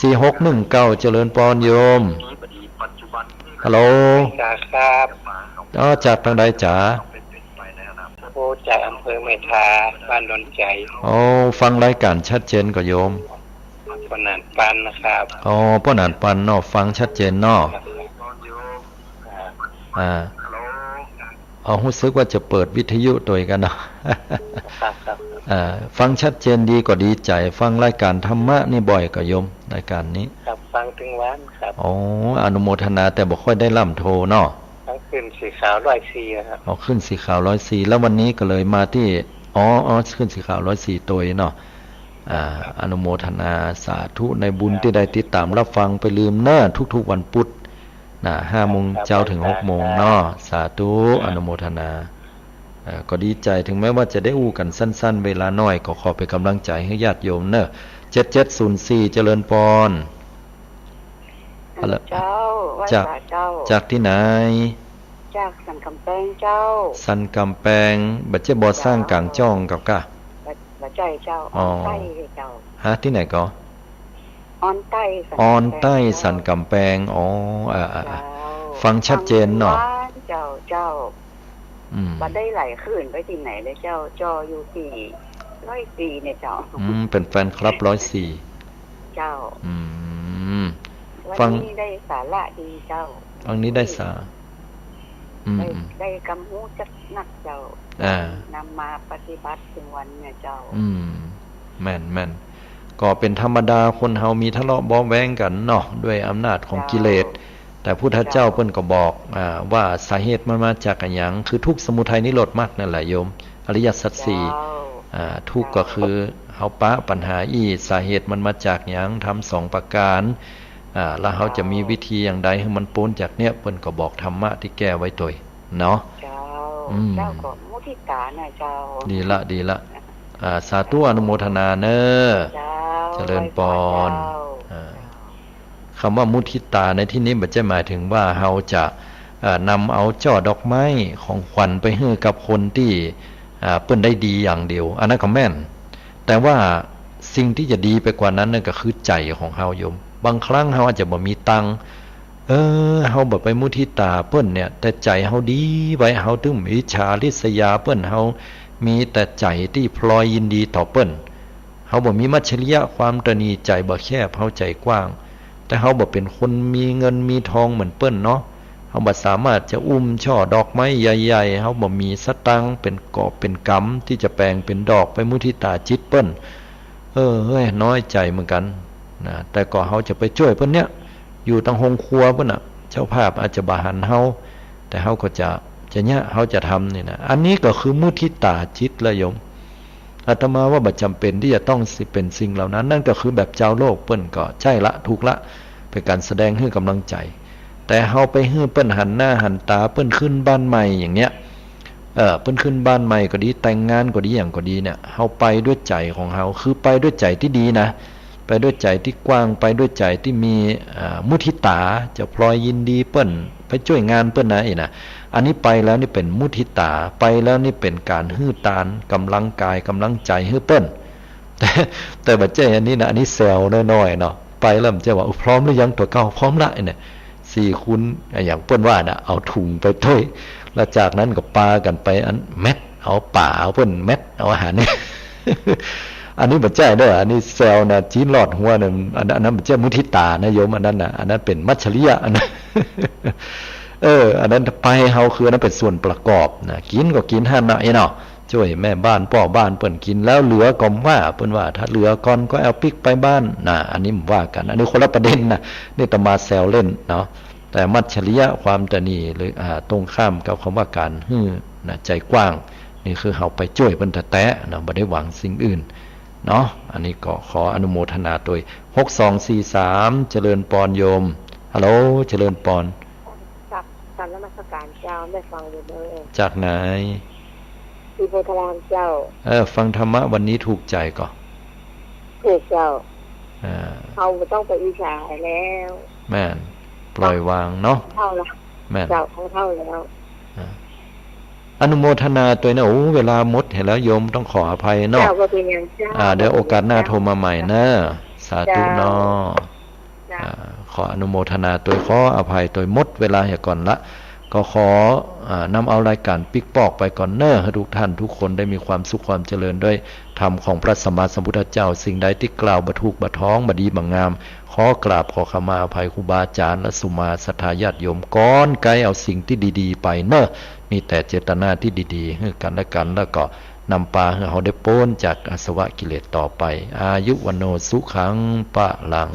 4619เจริญปอนโยมฮัลโหลครับจากทางใดจ๋าจากอำเภอเมทาบ้านดอนใจฟังรายการชัดเจนก็โยมปนานปันนะครับปนานปันเนาะฟังชัดเจนเนาะรู้สึกว่าจะเปิดวิทยุตัวกันเนาะฟังชัดเจนดีก็ดีใจฟังรายการธรรมะนี่บ่อยก็โยมรายการนี้ครับฟังถึงวันครับอนุโมทนาแต่บ่ค่อยได้ล่ำโทเนาะขึ้นสีขาว104ครับขึ้นสีขาว104แล้ววันนี้ก็เลยมาที่ขึ้นสีขาว104ตัวเนาะอนุโมทนาสาธุในบุญที่ได้ติดตามรับฟังไปลืมเน้อทุกๆวันพุธ5 โมงเช้าถึง6 โมงเนาะสาธุอนุโมทนาก็ดีใจถึงแม้ว่าจะได้อู้กันสั้นๆเวลาน้อยก็ขอเป็นกำลังใจให้ญาติโยมเนอะ7704เจริญพรจากที่ไหนจากสันกำแพงเจ้าสันกำแพงบัดเจ้าบ่สร้างกลางจ้องกับกะบัดใจเจ้าออนใต้เจ้าที่ไหนก็ออนใต้สันกำแพงฟังชัดเจนเนาะเจ้าบัดได้ไหลขึ้นไปที่ไหนเลยเจ้าจออยู่ที่104เนี่ยเจ้าเป็นแฟนคลับ104เจ้าฟังนี้ได้สาระดีเจ้าฟังนี้ได้สาได้กำหูจักนักเจ้านำมาปฏิบัติถึงวันเนี่ยเจ้าแม่นก็เป็นธรรมดาคนเฮามีทะเลาะเบาะแว้งกันเนาะด้วยอำนาจของกิเลสแต่พุทธเจ้าเพิ่นก็บอกว่าสาเหตุมันมาจากหยังคือทุกข์สมุทัยนิโรธมรรคนั่นแหละโยมอริยสัจ4ทุกข์ก็คือเฮาปะปัญหาสาเหตุมันมาจากหยังทำ2ประการแล้วเฮาจะมีวิธีอย่างใดให้มันพ้นจากเนี้ยเพิ่นก็บอกธรรมะที่แก้ไว้ตัวเนาะเจ้าก็มุทิตาน่ะเจ้าดีละสาธุอนุโมทนาเน้อเจริญปอน คำว่ามุทิตาในที่นี้ไม่ใช่หมายถึงว่าเราจะนำเอาช่อดอกไม้ของขวัญไปให้กับคนที่เปิ้นได้ดีอย่างเดียวอันนั้นก็แม่นแต่ว่าสิ่งที่จะดีไปกว่านั้นนั่นก็คือใจของเฮาโยมบางครั้งเฮาอาจจะบ่มีตังค์เฮาบ่ไปมุทิตาเปิ้นเนี่ยแต่ใจเฮาดีไว้เฮาถึงอิจฉาริษยาเปิ้นเฮามีแต่ใจที่พลอยยินดีต่อเปิ้นเฮาบ่มีมัจฉริยะความตระหนี่ใจบ่แคบเฮาใจกว้างแต่เฮาบ่เป็นคนมีเงินมีทองเหมือนเปิ้นเนาะเฮาบ่สามารถจะอุ้มช่อดอกไม้ใหญ่ๆเฮาบ่มีสตังค์เป็นกอบเป็นกำที่จะแปลงเป็นดอกไปมุทิตาจิตเปิ้นเฮ้ยน้อยใจเหมือนกันนะแต่ก็เฮาจะไปช่วยเพิ่นเนี่ยอยู่ตั้งห้องครัวเพิ่นน่ะเจ้าภาพอาจจะบ่หันเฮาแต่เฮาก็จะเนี่ยเฮาจะทำนี่นะอันนี้ก็คือมุทิตาจิตละโยมอาตมาว่าบ่จำเป็นที่จะต้องเป็นสิ่งเหล่านั้นนั่นก็คือแบบเจ้าโลกเปิ้นก็ใช่ละถูกละเป็นการแสดงให้กำลังใจแต่เฮาไปให้เปิ้นหันหน้าหันตาเปิ้นขึ้นบ้านใหม่อย่างเนี้ยเปิ้นขึ้นบ้านใหม่ก็ดีแต่งงานก็ดีอย่างก็ดีเนี่ยเฮาไปด้วยใจของเฮาคือไปด้วยใจที่ดีนะไปด้วยใจที่กว้างไปด้วยใจที่มีมุทิตาจะพลอยยินดีเปิ้นไปช่วยงานเปิ้นนะอีนะอันนี้ไปแล้วนี่เป็นมุทิตาไปแล้วนี่เป็นการฮื้อตานกำลังกายกำลังใจฮื้อเปิ้นแต่บัดเจ้อันนี้นะอันนี้แซวน้อยๆเนาะไปแล้วมันจะว่าพร้อมหรือยังตัวเก่าพร้อมละเนี่ย4 คุณอย่างเปิ้นว่าน่ะเอาถุงไปถ้วยแล้วจากนั้นก็ปากันไปอันเม็ดเอาป่าเอาเปิ้นเม็ดเอาอาหารนี่ อันนี้บัดเจ้เด้ออันนี้แซวนะจีนหลอดหัวน่ะอันนั้นบัดเจ้มุทิตานะโยมอันนั้นน่ะอันนั้นเป็นมัจฉริยะอันนั้น อันนั้นไปเฮาคือนั้นเป็นส่วนประกอบนะกินก็กินหั่นน่ะไอ้เนาะช่วยแม่บ้านพ่อบ้านเปิ้นกินแล้วเหลือก็ว่าเปิ้นว่าถ้าเหลือก่อนก็เอาปิกไปบ้านนะอันนี้ว่ากันอันนี้คนละประเด็นนะนี่ตมาแซวเล่นเนาะแต่มัจฉริยะความตระหนี่หรือตรงข้ามกับคำว่าการนะใจกว้างนี่คือเฮาไปช่วยเพิ่นแท้ๆเนาะบ่ได้หวังสิ่งอื่นเนาะอันนี้ก็ขออนุโมทนาโดย6243เจริญปอนโยมฮัลโหลเจริญปอนการนมัสการเจ้าได้ฟังอยู่เลยจากไหนที่โพธารามเจ้าฟังธรรมะวันนี้ถูกใจก่อนถูกเจ้าเขาต้องไปอิจฉาแล้วแม่นปล่อยวางเนาะเท่าละแม่นเจ้าของเท่าแล้วอนุโมทนาตัวนะโอ้เวลาหมดเห็นแล้วโยมต้องขออภัยเนาะเดี๋ยวโอกาสหน้าโทรมาใหม่นะสาธุเนาะขออนุโมทนาตัวขออภัยตัวหมดเวลาเหี่ยก่อนละก็ขอนำเอารายการปิกปอกไปก่อนเนอะให้ทุกท่านทุกคนได้มีความสุขความเจริญด้วยธรรมของพระสัมมาสัมพุทธเจ้าสิ่งใดที่กล่าวบ่ถูกบ่ท้องบ่ดีบ่งามขอกราบขอขมาอภัยครูบาอาจารย์และสุมาศรัทธาญาติโยมก้อนไกลเอาสิ่งที่ดีๆไปเนอะมีแต่เจตนาที่ดีๆให้กันและกันแล้วก็นำปาให้เขาได้พ้นจากอาสวะกิเลสต่อไปอายุวโนสุขังปะลัง